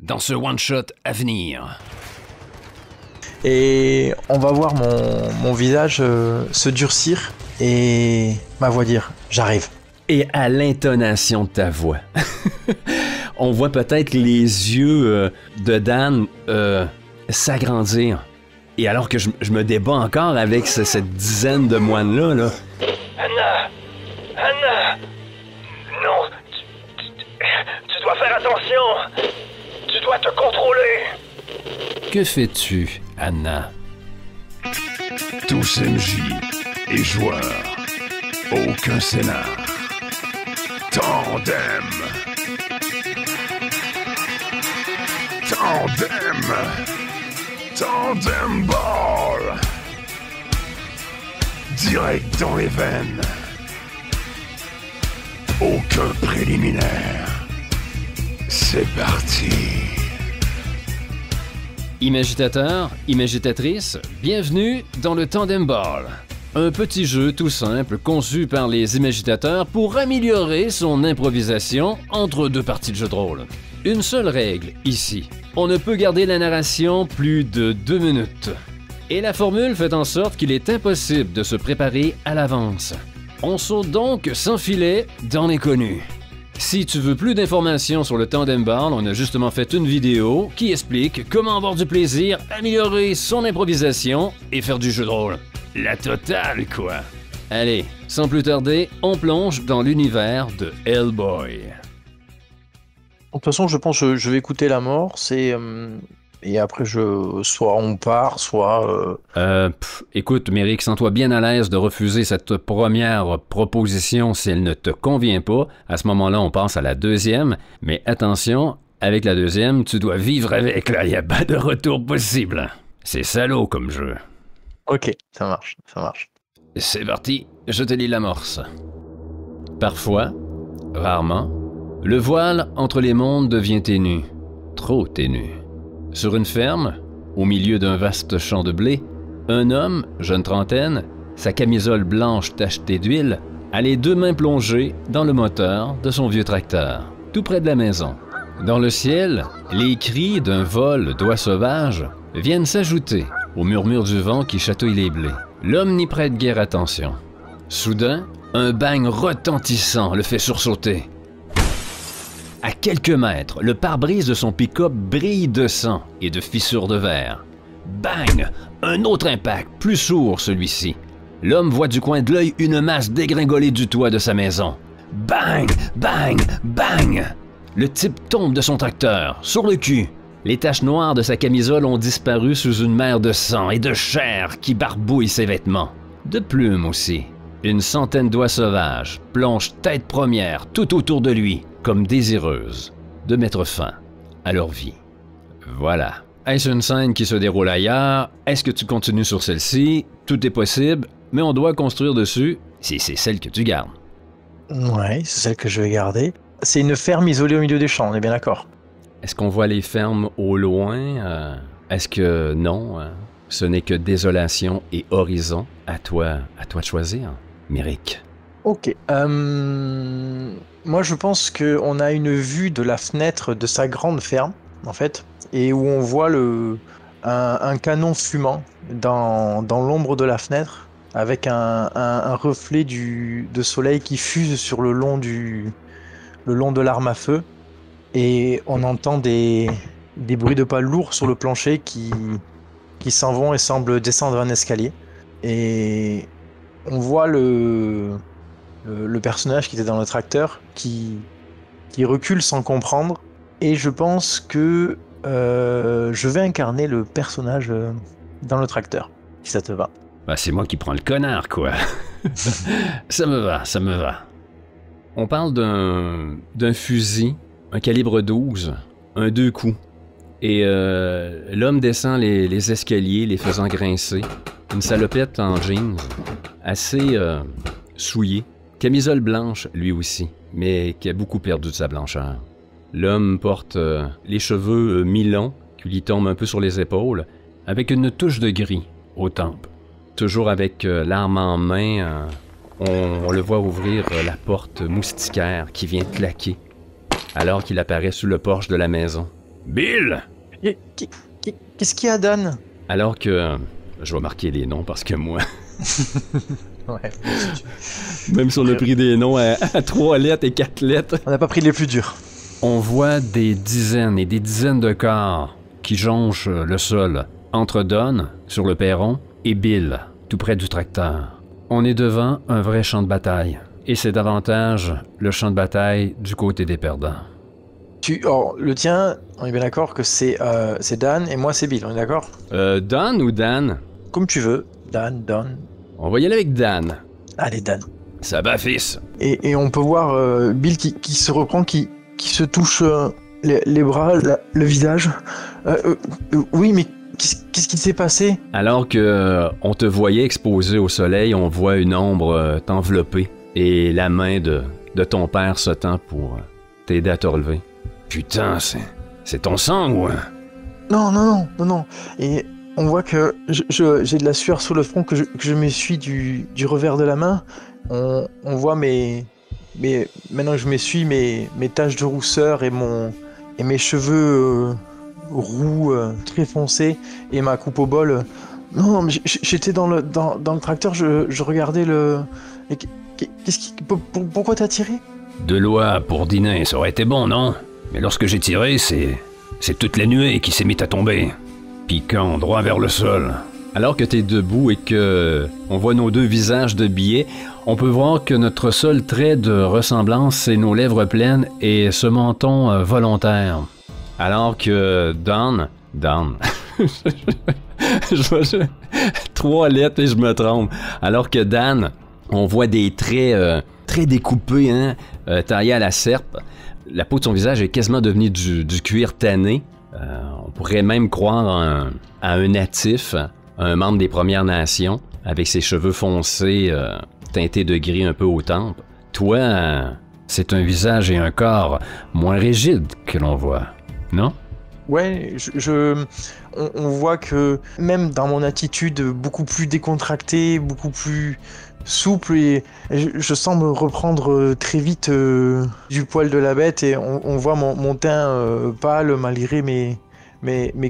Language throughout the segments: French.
dans ce one-shot à venir. Et on va voir mon visage se durcir et ma voix dire « J'arrive ». Et à l'intonation de ta voix, on voit peut-être les yeux de Dan s'agrandir. Et alors que je me débat encore avec cette dizaine de moines-là, là. Anna! Anna! Non! Tu dois faire attention! Tu dois te contrôler! Que fais-tu, Anna? Tous MJ et joueurs. Aucun scénar. Tandem. Tandem. Tandem Ball. Direct dans les veines. Aucun préliminaire. C'est parti. Imagitateur, imagitatrice, bienvenue dans le Tandem Ball. Un petit jeu tout simple conçu par les imagitateurs pour améliorer son improvisation entre deux parties de jeu de rôle. Une seule règle ici, on ne peut garder la narration plus de 2 minutes. Et la formule fait en sorte qu'il est impossible de se préparer à l'avance. On saute donc sans filet dans l'inconnu. Si tu veux plus d'informations sur le Tandem Ball, on a justement fait une vidéo qui explique comment avoir du plaisir, améliorer son improvisation et faire du jeu de rôle. La totale, quoi! Allez, sans plus tarder, on plonge dans l'univers de Hellboy. De toute façon, je pense que je vais écouter la mort, et après, soit on part, soit... Écoute, Méric, sens-toi bien à l'aise de refuser cette première proposition si elle ne te convient pas. À ce moment-là, on passe à la deuxième. Mais attention, avec la deuxième, tu dois vivre avec, là. Il n'y a pas de retour possible. C'est salaud comme jeu. Ok, ça marche, ça marche. C'est parti, je te lis l'amorce. Parfois, rarement, le voile entre les mondes devient ténu. Trop ténu. Sur une ferme, au milieu d'un vaste champ de blé, un homme, jeune trentaine, sa camisole blanche tachetée d'huile, a les 2 mains plongées dans le moteur de son vieux tracteur, tout près de la maison. Dans le ciel, les cris d'un vol d'oies sauvages viennent s'ajouter au murmure du vent qui chatouille les blés. L'homme n'y prête guère attention. Soudain, un bang retentissant le fait sursauter. À quelques mètres, le pare-brise de son pick-up brille de sang et de fissures de verre. Bang! Un autre impact, plus sourd celui-ci. L'homme voit du coin de l'œil une masse dégringolée du toit de sa maison. Bang! Bang! Bang! Le type tombe de son tracteur, sur le cul. Les taches noires de sa camisole ont disparu sous une mer de sang et de chair qui barbouille ses vêtements. De plumes aussi. Une centaine d'oies sauvages plongent tête première tout autour de lui, comme désireuses de mettre fin à leur vie. Voilà. Est-ce une scène qui se déroule ailleurs? Est-ce que tu continues sur celle-ci? Tout est possible, mais on doit construire dessus si c'est celle que tu gardes. Ouais, c'est celle que je vais garder. C'est une ferme isolée au milieu des champs, on est bien d'accord? Est-ce qu'on voit les fermes au loin? Est-ce que non? Ce n'est que désolation et horizon. À toi de choisir, Méric. Ok. Moi, je pense qu'on a une vue de la fenêtre de sa grande ferme, en fait, et où on voit un canon fumant dans l'ombre de la fenêtre, avec un reflet de soleil qui fuse sur le long de l'arme à feu, et on entend des bruits de pas lourds sur le plancher qui s'en vont et semblent descendre un escalier. Et on voit le personnage qui était dans le tracteur qui recule sans comprendre, et je pense que je vais incarner le personnage dans le tracteur, si ça te va. Bah, c'est moi qui prends le connard, quoi. Ça me va. On parle d'un fusil, un calibre 12, un 2 coups. Et l'homme descend les escaliers, les faisant grincer. Une salopette en jeans, assez souillée. Camisole blanche, lui aussi, mais qui a beaucoup perdu de sa blancheur. L'homme porte les cheveux mi-longs, qui lui tombent un peu sur les épaules, avec une touche de gris aux tempes. Toujours avec l'arme en main, on le voit ouvrir la porte moustiquaire qui vient claquer, alors qu'il apparaît sous le porche de la maison. Bill! Qu'est-ce qu'il y a, Dan? Alors que... Je vais marquer les noms parce que moi... Ouais. Même si on a pris des noms à 3 lettres et 4 lettres... On n'a pas pris les plus durs. On voit des dizaines et des dizaines de corps qui jonchent le sol entre Don, sur le perron, et Bill, tout près du tracteur. On est devant un vrai champ de bataille. Et c'est davantage le champ de bataille du côté des perdants. Le tien, on est bien d'accord que c'est Dan et moi c'est Bill, on est d'accord? Don ou Dan? Comme tu veux. Dan, Don. On va y aller avec Dan. Allez, Dan. Ça va, fils. Et on peut voir Bill qui se reprend, qui se touche les bras, le visage. Oui, mais qu'est-ce qui s'est passé? Alors que on te voyait exposé au soleil, on voit une ombre t'envelopper et la main de ton père se tend pour t'aider à te relever. Putain, c'est ton sang ou... Non. Et on voit que j'ai de la sueur sur le front que je m'essuie du revers de la main. On voit maintenant que je m'essuie mes taches de rousseur et mes cheveux roux très foncés et ma coupe au bol. Non, mais j'étais dans le tracteur, je regardais le... Pourquoi t'as tiré? De l'oie pour dîner, ça aurait été bon, non? Mais lorsque j'ai tiré, c'est toute la nuée qui s'est mise à tomber, piquant droit vers le sol. Alors que t'es debout et que on voit nos deux visages de billets, on peut voir que notre seul trait de ressemblance, c'est nos lèvres pleines et ce menton volontaire. Alors que Don... 3 lettres et je me trompe. Alors que Dan, on voit des traits très découpés, hein, taillés à la serpe. La peau de son visage est quasiment devenue du cuir tanné. On pourrait même croire à un natif, un membre des Premières Nations, avec ses cheveux foncés, teintés de gris un peu aux tempes. Toi, c'est un visage et un corps moins rigides que l'on voit, non? Ouais, on voit que même dans mon attitude beaucoup plus décontractée, beaucoup plus souple, et je sens me reprendre très vite du poil de la bête, et on voit mon teint pâle malgré mes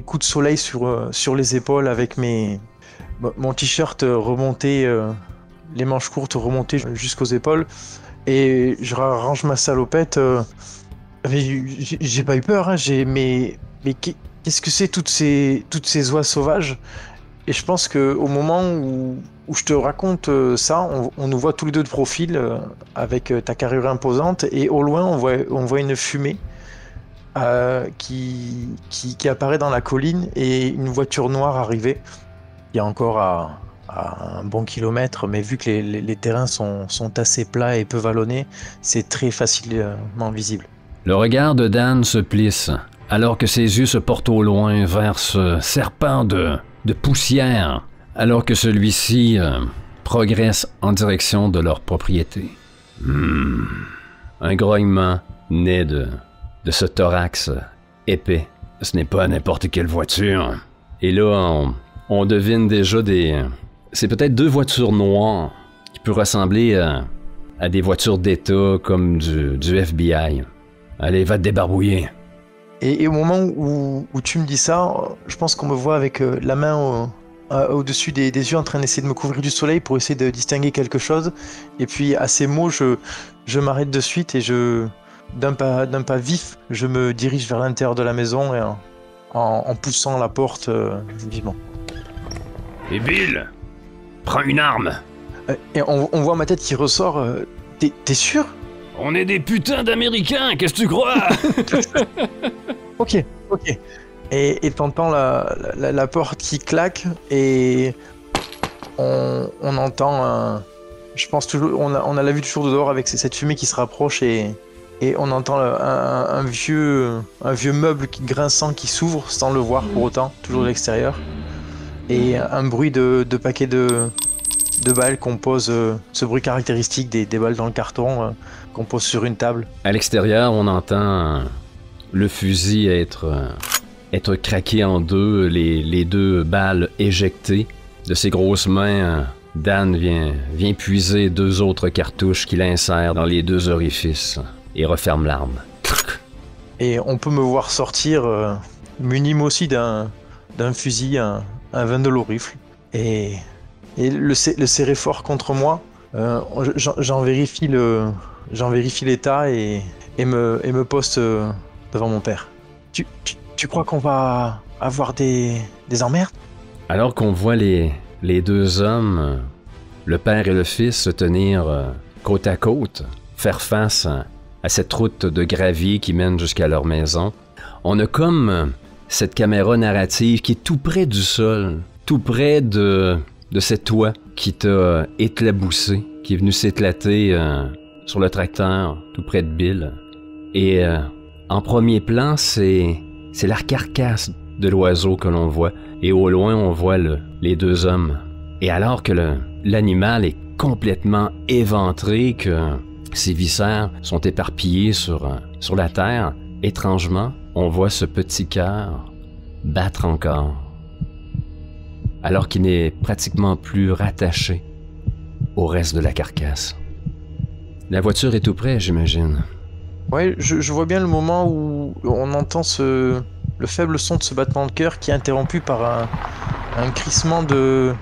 coups de soleil sur les épaules, avec mon t-shirt remonté, les manches courtes remontées jusqu'aux épaules, et je range ma salopette. J'ai pas eu peur, hein, mais qu'est-ce que c'est toutes ces oies sauvages? Et je pense qu'au moment où je te raconte ça, on nous voit tous les deux de profil, avec ta carrure imposante, et au loin on voit une fumée qui apparaît dans la colline, et une voiture noire arriver. Il y a encore à un bon kilomètre, mais vu que les terrains sont assez plats et peu vallonnés, c'est très facilement visible. Le regard de Dan se plisse, alors que ses yeux se portent au loin vers ce serpent de poussière, alors que celui-ci progresse en direction de leur propriété. Un grognement naît de ce thorax épais. Ce n'est pas n'importe quelle voiture. Et là, on devine déjà c'est peut-être 2 voitures noires qui peuvent ressembler à des voitures d'État comme du FBI. Allez, va te débarbouiller. Et au moment où tu me dis ça, je pense qu'on me voit avec la main au-dessus des yeux en train d'essayer de me couvrir du soleil pour essayer de distinguer quelque chose. Et puis à ces mots, je m'arrête de suite et d'un pas vif, je me dirige vers l'intérieur de la maison et en poussant la porte vivement. Et Bill, prends une arme. Et on voit ma tête qui ressort. T'es sûr? On est des putains d'Américains, qu'est-ce que tu crois? Ok. Et t'entends la porte qui claque, et on entend je pense toujours, on a la vue toujours de dehors avec cette fumée qui se rapproche, et on entend un vieux meuble grinçant qui s'ouvre sans le voir pour autant, toujours de l'extérieur, et un bruit de paquets de balles qu'on pose, ce bruit caractéristique des balles dans le carton qu'on pose sur une table. À l'extérieur, on entend le fusil être craqué en deux, les 2 balles éjectées. De ses grosses mains, Dan vient puiser 2 autres cartouches qu'il insère dans les 2 orifices et referme l'arme. Et on peut me voir sortir, muni moi aussi d'un fusil, un 22 au rifle. Et le serrer fort contre moi, j'en vérifie l'état et me poste devant mon père. Tu crois qu'on va avoir des emmerdes? Alors qu'on voit les deux hommes, le père et le fils, se tenir côte à côte, faire face à cette route de gravier qui mène jusqu'à leur maison, on a comme cette caméra narrative qui est tout près du sol, tout près de cet toit qui t'a éclaboussé, qui est venu s'éclater sur le tracteur, tout près de Bill. Et en premier plan, c'est la carcasse de l'oiseau que l'on voit. Et au loin, on voit les deux hommes. Et alors que l'animal est complètement éventré, que ses viscères sont éparpillés sur la terre, étrangement, on voit ce petit cœur battre encore, alors qu'il n'est pratiquement plus rattaché au reste de la carcasse. La voiture est tout près, j'imagine. Ouais, je vois bien le moment où on entend le faible son de ce battement de cœur qui est interrompu par un crissement de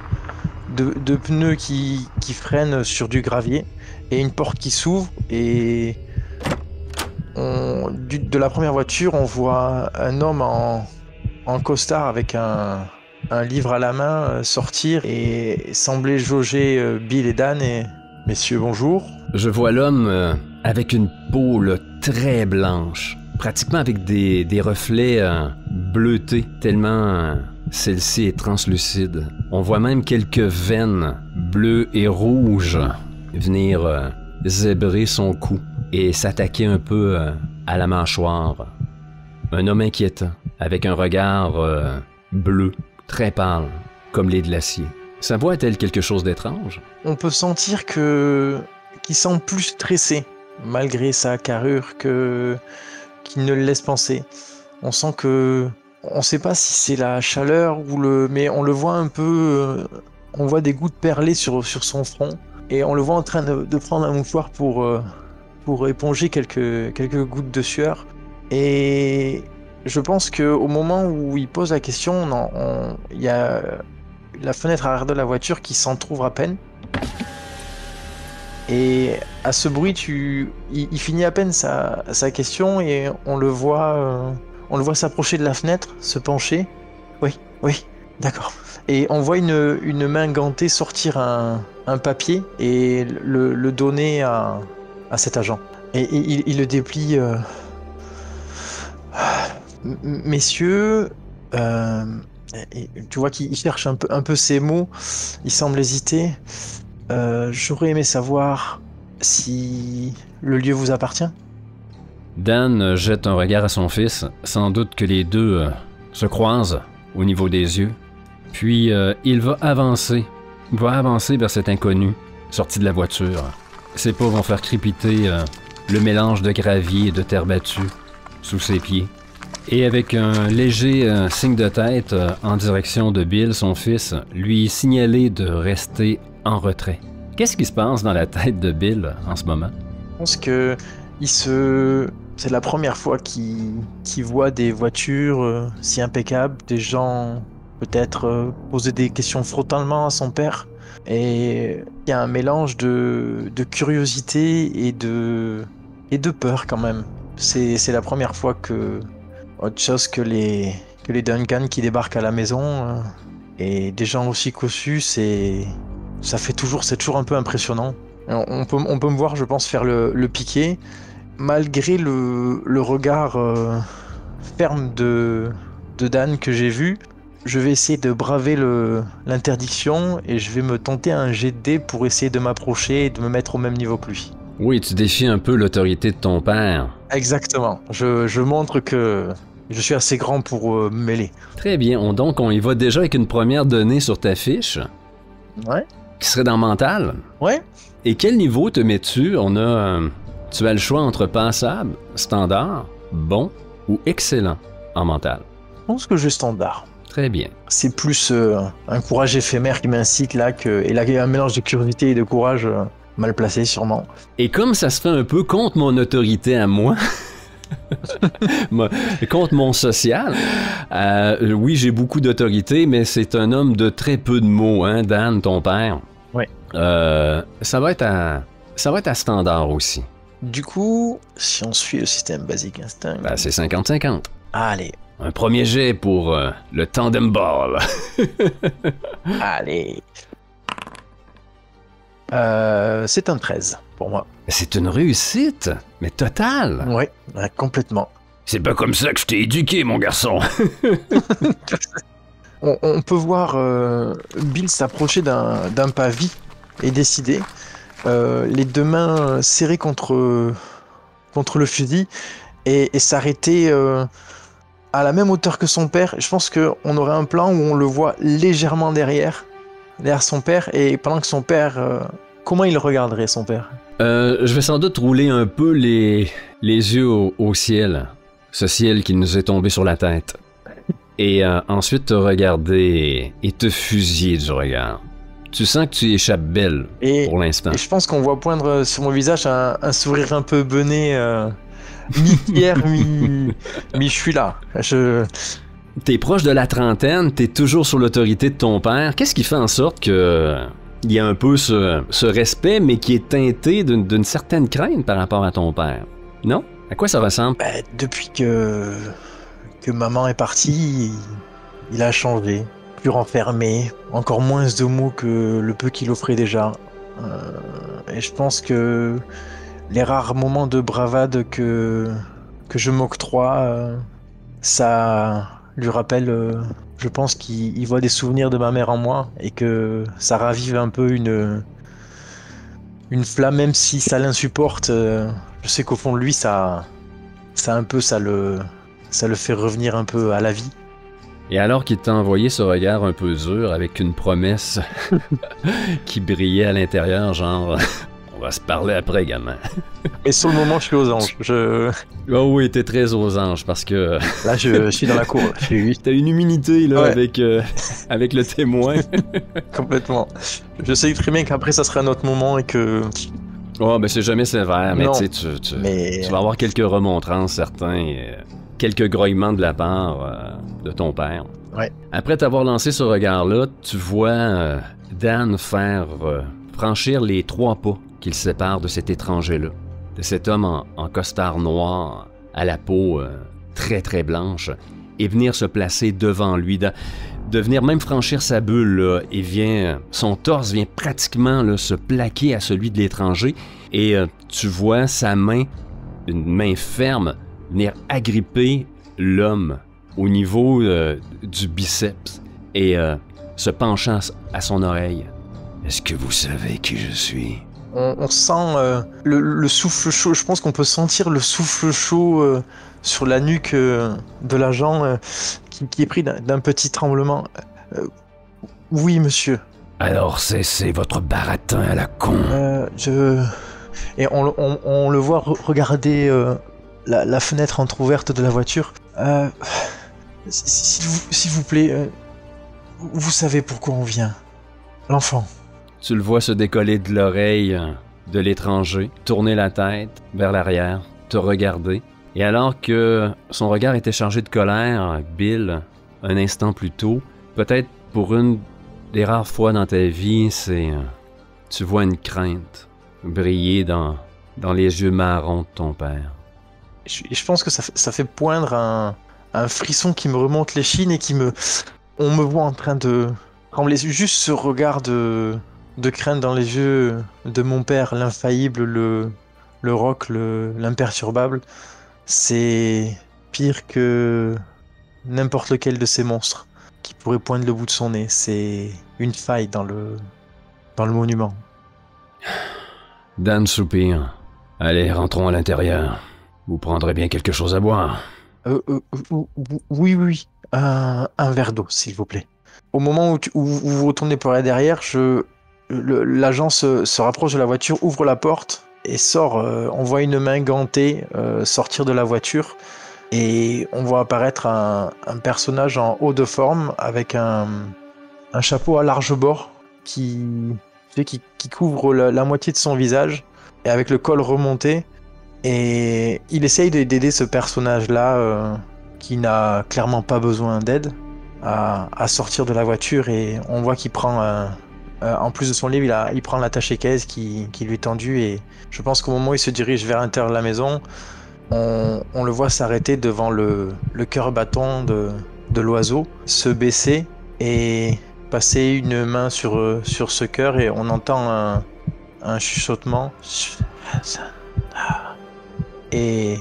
pneus qui freinent sur du gravier et une porte qui s'ouvre et de la première voiture on voit un homme en costard avec un livre à la main sortir et sembler jauger Bill et Dan et messieurs bonjour. Je vois l'homme avec une peau là, très blanche, pratiquement avec des reflets bleutés, tellement celle-ci est translucide. On voit même quelques veines bleues et rouges venir zébrer son cou et s'attaquer un peu à la mâchoire. Un homme inquiétant, avec un regard bleu, très pâle, comme les glaciers. Sa voix a-t-elle quelque chose d'étrange? On peut sentir qu'il semble plus stressé, malgré sa carrure qu'il ne le laisse penser. On sent que... On ne sait pas si c'est la chaleur ou mais on le voit un peu... on voit des gouttes perlées sur son front. Et on le voit en train de prendre un mouchoir pour éponger quelques gouttes de sueur. Et je pense qu'au moment où il pose la question, il y a la fenêtre arrière de la voiture qui s'entrouvre à peine. Et à ce bruit, il finit à peine sa question et on le voit s'approcher de la fenêtre, se pencher. Oui, d'accord. Et on voit une main gantée sortir un papier et le donner à cet agent. Et il le déplie. Messieurs, et tu vois qu'il cherche un peu ses mots, il semble hésiter. J'aurais aimé savoir si le lieu vous appartient. Dan jette un regard à son fils, sans doute que les deux se croisent au niveau des yeux. Puis il va avancer vers cet inconnu, sorti de la voiture. Ses pas vont faire crépiter le mélange de gravier et de terre battue sous ses pieds. Et avec un léger signe de tête en direction de Bill, son fils, lui signaler de rester en retrait. Qu'est-ce qui se passe dans la tête de Bill en ce moment? Je pense que c'est la première fois qu'il voit des voitures si impeccables, des gens peut-être poser des questions frontalement à son père. Et il y a un mélange de curiosité et de peur quand même. C'est la première fois que, autre chose que les Duncan qui débarquent à la maison, et des gens aussi cossus, c'est toujours un peu impressionnant. On peut me voir, je pense, faire le piqué, malgré le regard ferme de Dan que j'ai vu. Je vais essayer de braver l'interdiction et je vais me tenter un jet de dés pour essayer de m'approcher et de me mettre au même niveau que lui. Oui, tu défies un peu l'autorité de ton père. Exactement. Je montre que je suis assez grand pour me mêler. Très bien. Donc, on y va déjà avec une première donnée sur ta fiche. Ouais. Qui serait dans mental. Ouais. Et quel niveau te mets-tu? Tu as le choix entre passable, standard, bon ou excellent en mental. Je pense que j'ai standard. Très bien. C'est plus un courage éphémère qui m'incite là, et là il y a un mélange de curiosité et de courage mal placé sûrement. Et comme ça se fait un peu contre mon autorité à moi, Contre mon social, oui, j'ai beaucoup d'autorité, mais c'est un homme de très peu de mots, hein, Dan, ton père. Oui. Ça va être à standard aussi. Du coup, si on suit le système basique instinct... Ben, c'est 50-50. Allez, Un premier jet pour le tandem ball. allez. C'est un 13 pour moi. C'est une réussite, mais totale. Ouais, complètement. C'est pas comme ça que je t'ai éduqué, mon garçon. On peut voir Bill s'approcher d'un pavis et décider, les deux mains serrées contre le fusil et s'arrêter à la même hauteur que son père. Je pense qu'on aurait un plan où on le voit légèrement derrière son père, et pendant que son père... comment il regarderait son père? Je vais sans doute rouler un peu les yeux au ciel. Ce ciel qui nous est tombé sur la tête. Et ensuite te regarder et te fusiller du regard. Tu sens que tu échappes belle pour l'instant. Et je pense qu'on voit poindre sur mon visage un sourire un peu bené, mi-pierre, mi-je suis là. T'es proche de la trentaine, t'es toujours sur l'autorité de ton père. Qu'est-ce qui fait en sorte que il y a un peu ce respect, mais qui est teinté d'une certaine crainte par rapport à ton père? Non? À quoi ça ressemble? Depuis que maman est partie, il a changé. Plus renfermé, encore moins de mots que le peu qu'il offrait déjà. Et je pense que les rares moments de bravade que je m'octroie, ça lui rappelle, je pense qu'il voit des souvenirs de ma mère en moi, et que ça ravive un peu une flamme, même si ça l'insupporte. Je sais qu'au fond de lui, ça le fait revenir un peu à la vie. Et alors qu'il t'a envoyé ce regard un peu dur avec une promesse qui brillait à l'intérieur, genre on va se parler après, gamin. Et sur le moment, je suis aux anges. Oh oui, t'es très aux anges parce que là, je suis dans la cour. T'as une humilité là, ouais. avec le témoin. Complètement. Je sais très bien qu'après, ça sera un autre moment et que... Oh, ben c'est jamais sévère, mais tu vas avoir quelques remontrances, certains, quelques grognements de la part de ton père. Ouais. Après t'avoir lancé ce regard-là, tu vois Dan faire franchir les 3 pas qu'il sépare de cet étranger-là, de cet homme en costard noir, à la peau très très blanche, et venir se placer devant lui, de venir même franchir sa bulle, là, et son torse vient pratiquement là, se plaquer à celui de l'étranger, et tu vois sa main, une main ferme, venir agripper l'homme au niveau du biceps, et se penchant à son oreille. « Est-ce que vous savez qui je suis? » On sent le souffle chaud. Je pense qu'on peut sentir le souffle chaud sur la nuque de l'agent qui est pris d'un petit tremblement. Oui, monsieur. Alors c'est votre baratin à la con. Et on le voit regarder la fenêtre entrouverte de la voiture. S'il vous plaît, vous savez pourquoi on vient. L'enfant. Tu le vois se décoller de l'oreille de l'étranger, tourner la tête vers l'arrière, te regarder. Et alors que son regard était chargé de colère, Bill, un instant plus tôt, peut-être pour une des rares fois dans ta vie, tu vois une crainte briller dans les yeux marrons de ton père. Je pense que ça fait poindre un frisson qui me remonte l'échine et on me voit en train de trembler. Juste ce regard de crainte dans les yeux de mon père, l'infaillible, le roc, l'imperturbable, c'est pire que n'importe lequel de ces monstres qui pourrait poindre le bout de son nez. C'est une faille dans le monument. Dan soupire. Allez, rentrons à l'intérieur. Vous prendrez bien quelque chose à boire. Oui. Un verre d'eau, s'il vous plaît. Au moment où vous retournez par là derrière, l'agent se rapproche de la voiture, ouvre la porte et sort. On voit une main gantée sortir de la voiture et on voit apparaître un personnage en haut de forme avec un chapeau à large bord qui couvre la moitié de son visage, et avec le col remonté. Et il essaye d'aider ce personnage-là qui n'a clairement pas besoin d'aide à sortir de la voiture, et on voit qu'il prend en plus de son livre, il prend l'attaché-caisse qui lui est tendue, et je pense qu'au moment où il se dirige vers l'intérieur de la maison, on le voit s'arrêter devant le cœur bâton de l'oiseau, se baisser et passer une main sur ce cœur, et on entend un chuchotement. Et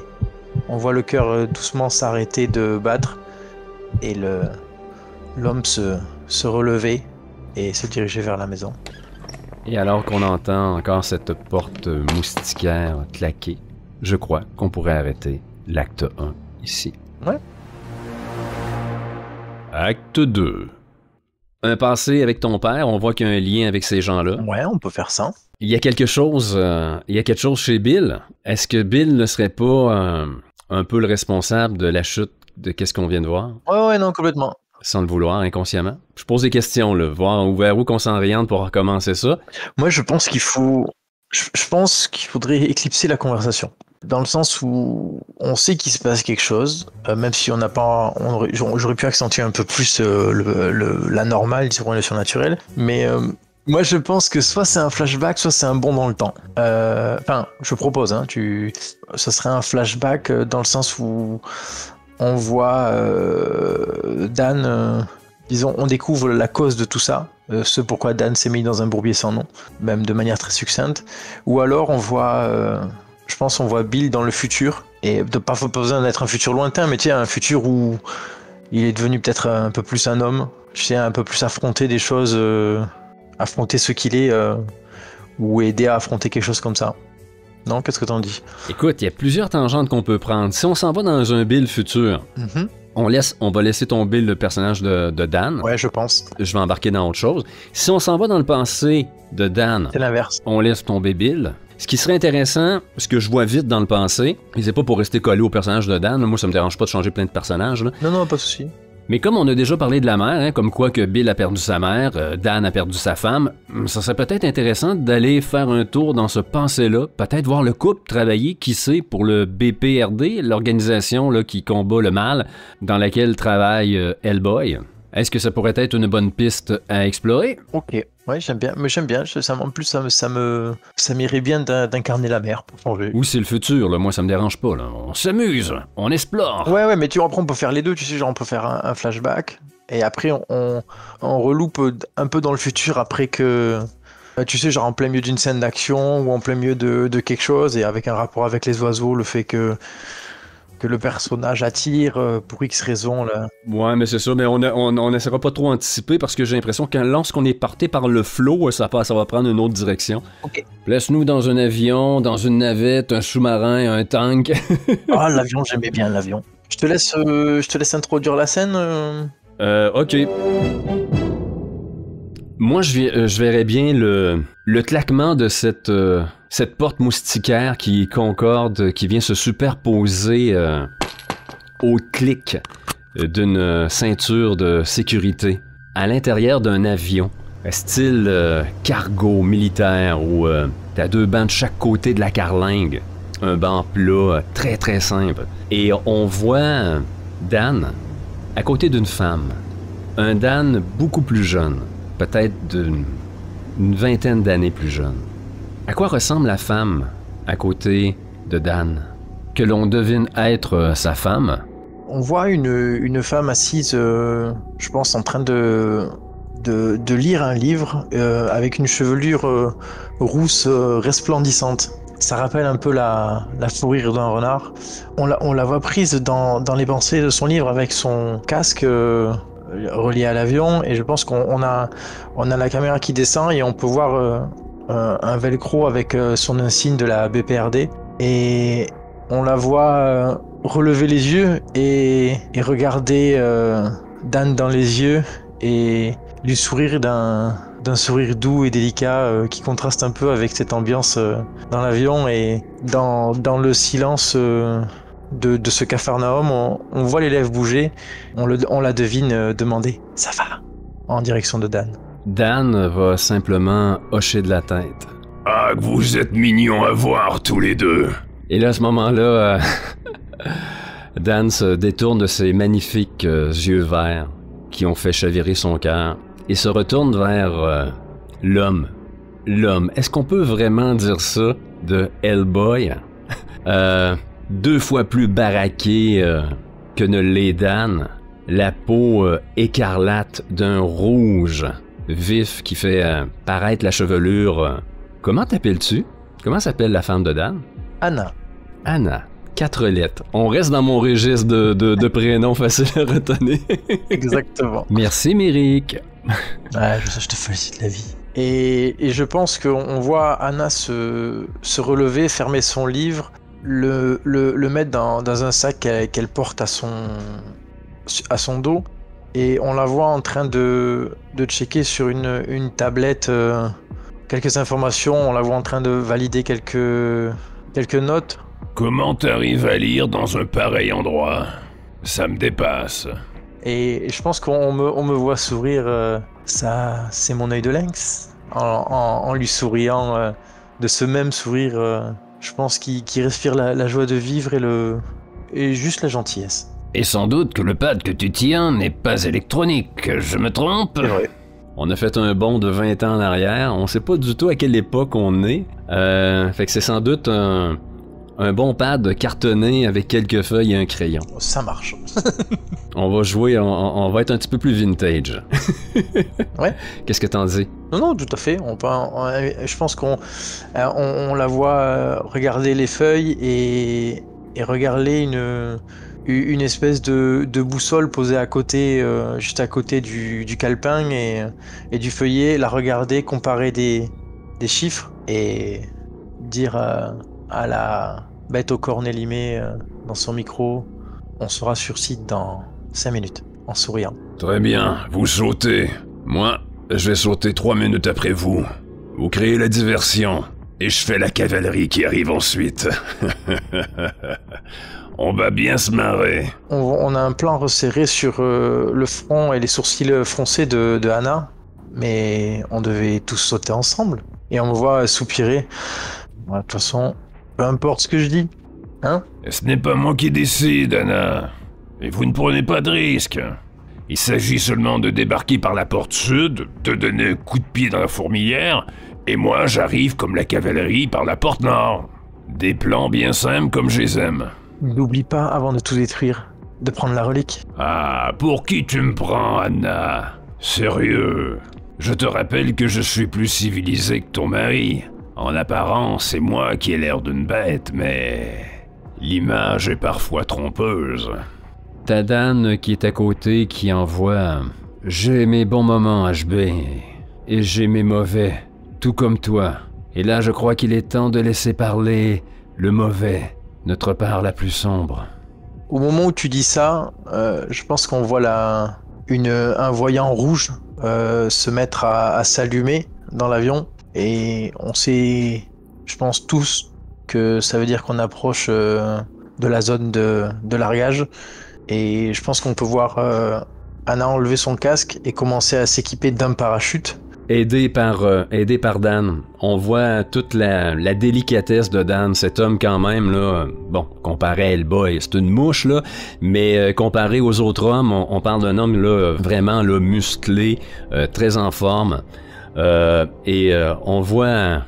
on voit le cœur doucement s'arrêter de battre, et l'homme se relever et se diriger vers la maison. Et alors qu'on entend encore cette porte moustiquaire claquer, je crois qu'on pourrait arrêter l'acte 1 ici. Ouais. Acte 2. Un passé avec ton père, on voit qu'il y a un lien avec ces gens-là. Ouais, on peut faire ça. Il y a quelque chose chez Bill. Est-ce que Bill ne serait pas un peu le responsable de la chute de qu'est-ce qu'on vient de voir? Ouais, non, complètement. Sans le vouloir, inconsciemment. Je pose des questions, là, voir vers où qu'on s'oriente pour recommencer ça. Moi, je pense qu'il faudrait éclipser la conversation. Dans le sens où on sait qu'il se passe quelque chose, même si j'aurais pu accentuer un peu plus la normale sur le surnaturel, mais moi je pense que soit c'est un flashback, soit c'est un bond dans le temps. Enfin, je propose, ça serait un flashback dans le sens où on voit Dan, disons, on découvre la cause de tout ça, ce pourquoi Dan s'est mis dans un bourbier sans nom, même de manière très succincte, ou alors on voit... je pense qu'on voit Bill dans le futur, et pas besoin d'être un futur lointain, mais tu sais, un futur où il est devenu peut-être un peu plus un homme, tu sais, un peu plus affronter des choses, affronter ce qu'il est, ou aider à affronter quelque chose comme ça. Non, qu'est-ce que t'en dis? Écoute, il y a plusieurs tangentes qu'on peut prendre. Si on s'en va dans un Bill futur, on va laisser tomber le personnage de Dan. Ouais, je pense. Je vais embarquer dans autre chose. Si on s'en va dans le passé de Dan, c'est l'inverse. On laisse tomber Bill. Ce qui serait intéressant, ce que je vois vite dans le passé, et c'est pas pour rester collé au personnage de Dan, moi ça me dérange pas de changer plein de personnages. Là. Non, pas de souci. Mais comme on a déjà parlé de la mère, comme quoi que Bill a perdu sa mère, Dan a perdu sa femme, ça serait peut-être intéressant d'aller faire un tour dans ce passé-là, peut-être voir le couple travailler, qui sait, pour le BPRD, l'organisation là, qui combat le mal, dans laquelle travaille Hellboy. Est-ce que ça pourrait être une bonne piste à explorer? Ok, ouais, j'aime bien. En plus, ça m'irait bien d'incarner la mère pour changer. Ou c'est le futur, là. Moi ça me dérange pas. Là. On s'amuse, on explore. Ouais, mais tu vois, après on peut faire les deux, tu sais, genre on peut faire un flashback, et après on reloupe un peu dans le futur après que... Tu sais, genre en plein milieu d'une scène d'action, ou en plein milieu de quelque chose, et avec un rapport avec les oiseaux, le fait que le personnage attire pour X raisons là. Ouais, mais c'est ça, mais on n'essaiera pas trop anticiper parce que j'ai l'impression que lorsqu'on est parti par le flow, ça va prendre une autre direction. Ok. Laisse-nous dans un avion, dans une navette, un sous-marin, un tank. Ah, l'avion, j'aimais bien l'avion. Je te laisse introduire la scène. Ok. Moi, je verrais bien le claquement de cette porte moustiquaire qui concorde, qui vient se superposer au clic d'une ceinture de sécurité à l'intérieur d'un avion, style cargo militaire, où t'as 2 bancs de chaque côté de la carlingue, un banc plat très très simple. Et on voit Dan à côté d'une femme, un Dan beaucoup plus jeune, peut-être d'une vingtaine d'années plus jeune. À quoi ressemble la femme à côté de Dan, que l'on devine être sa femme? On voit une femme assise, je pense, en train de lire un livre avec une chevelure rousse resplendissante. Ça rappelle un peu la fourrure d'un renard. On la voit prise dans les pensées de son livre avec son casque relié à l'avion, et je pense qu'on a la caméra qui descend et on peut voir un velcro avec son insigne de la BPRD, et on la voit relever les yeux et regarder Dan dans les yeux et lui sourire d'un sourire doux et délicat qui contraste un peu avec cette ambiance dans l'avion, et dans le silence de ce Capharnaüm, on voit les lèvres bouger, on la devine demander « Ça va ?» en direction de Dan. Dan va simplement hocher de la tête. Ah, que vous êtes mignons à voir tous les deux. Et là, à ce moment-là, Dan se détourne de ses magnifiques yeux verts qui ont fait chavirer son cœur et se retourne vers l'homme. L'homme. Est-ce qu'on peut vraiment dire ça de Hellboy? 2 fois plus baraqué que ne l'est Dan. La peau écarlate d'un rouge vif qui fait paraître la chevelure. Comment t'appelles-tu? Comment s'appelle la femme de Dan? Anna. Anna. 4 lettres. On reste dans mon registre de prénoms faciles à retenir. Exactement. Merci, Méric. Ouais, je te félicite la vie. Et je pense qu'on voit Anna se relever, fermer son livre, le mettre dans un sac qu'elle porte à son dos. Et on la voit en train de checker sur une tablette quelques informations. On la voit en train de valider quelques notes. Comment t'arrives à lire dans un pareil endroit? Ça me dépasse. Et je pense qu'on me voit sourire. Ça, c'est mon œil de lynx. En lui souriant, de ce même sourire, je pense qu'il respire la joie de vivre et juste la gentillesse. Et sans doute que le pad que tu tiens n'est pas électronique, je me trompe? C'est vrai. On a fait un bond de 20 ans en arrière, on sait pas du tout à quelle époque on est. Fait que c'est sans doute un bon pad cartonné avec quelques feuilles et un crayon. Ça marche. On va jouer, on va être un petit peu plus vintage. Ouais. Qu'est-ce que t'en dis? Non, tout à fait. Je pense qu'on la voit regarder les feuilles et regarder une espèce de boussole posée à côté, juste à côté du calepin et du feuillet, la regarder, comparer des chiffres et dire à la bête au corps élimé dans son micro, on sera sur site dans 5 minutes, en souriant. Très bien, vous sautez. Moi, je vais sauter 3 minutes après vous. Vous créez la diversion, et je fais la cavalerie qui arrive ensuite. On va bien se marrer. On a un plan resserré sur le front et les sourcils froncés de Anna, mais on devait tous sauter ensemble. Et on me voit soupirer. De toute façon, peu importe ce que je dis, hein? Ce n'est pas moi qui décide, Anna. Et vous ne prenez pas de risque. Il s'agit seulement de débarquer par la porte sud, de donner un coup de pied dans la fourmilière, et moi j'arrive comme la cavalerie par la porte nord. Des plans bien simples comme je les aime. N'oublie pas, avant de tout détruire, de prendre la relique. Ah, pour qui tu me prends, Anna? Sérieux? Je te rappelle que je suis plus civilisé que ton mari. En apparence, c'est moi qui ai l'air d'une bête, mais l'image est parfois trompeuse. T'as Dan qui est à côté qui envoie « J'ai mes bons moments, HB, et j'ai mes mauvais, tout comme toi. Et là, je crois qu'il est temps de laisser parler le mauvais, notre part la plus sombre. » Au moment où tu dis ça, je pense qu'on voit un voyant rouge se mettre à s'allumer dans l'avion. Et on sait, je pense tous, que ça veut dire qu'on approche de la zone de largage. Et je pense qu'on peut voir Anna enlever son casque et commencer à s'équiper d'un parachute. Aidé par Dan. On voit toute la délicatesse de Dan, cet homme quand même, là, bon, comparé à Hellboy, c'est une mouche, là, mais comparé aux autres hommes, on parle d'un homme là, vraiment là, musclé, très en forme. Et on voit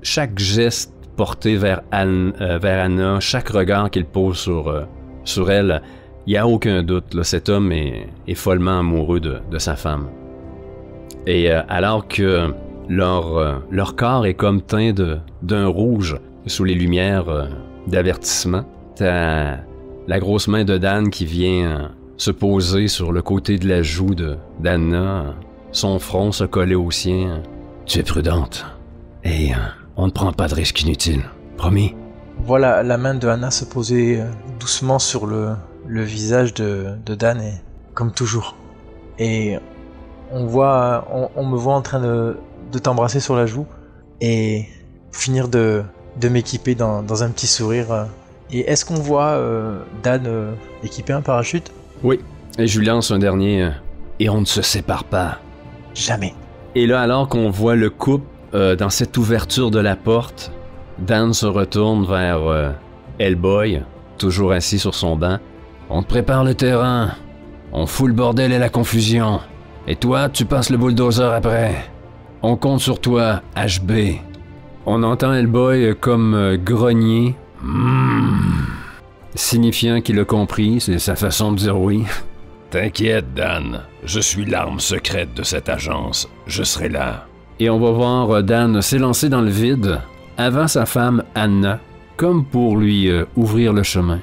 chaque geste porté vers Anna, chaque regard qu'il pose sur elle. Il n'y a aucun doute, là, cet homme est follement amoureux de sa femme. Et alors que leur corps est comme teint d'un rouge sous les lumières d'avertissement, t'as la grosse main de Dan qui vient se poser sur le côté de la joue d'Anna, son front se coller au sien. Tu es prudente, et on ne prend pas de risques inutiles, promis? Voilà la main de Anna se poser doucement sur le visage de Dan, et, comme toujours. Et on me voit en train de t'embrasser sur la joue et finir de m'équiper dans un petit sourire. Et est-ce qu'on voit Dan équiper un parachute? Oui, et je lui lance un dernier et on ne se sépare pas. Jamais. Et là, alors qu'on voit le couple dans cette ouverture de la porte, Dan se retourne vers Hellboy, toujours assis sur son banc. On te prépare le terrain. On fout le bordel et la confusion. Et toi, tu passes le bulldozer après. On compte sur toi, HB. On entend Hellboy comme grogner. Signifiant qu'il a compris, c'est sa façon de dire oui. T'inquiète, Dan. Je suis l'arme secrète de cette agence. Je serai là. Et on va voir Dan s'élancer dans le vide avant sa femme Anna, comme pour lui ouvrir le chemin.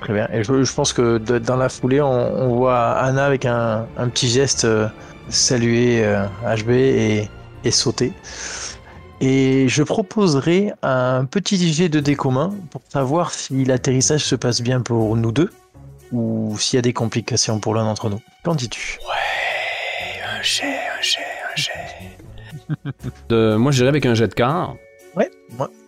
Très bien. Et je pense que dans la foulée, on voit Anna avec un petit geste saluer HB et sauter. Et je proposerai un petit jet de dés commun pour savoir si l'atterrissage se passe bien pour nous deux ou s'il y a des complications pour l'un d'entre nous. Qu'en dis-tu? Ouais, un jet. Moi, je dirais avec un jet de quart. Ouais,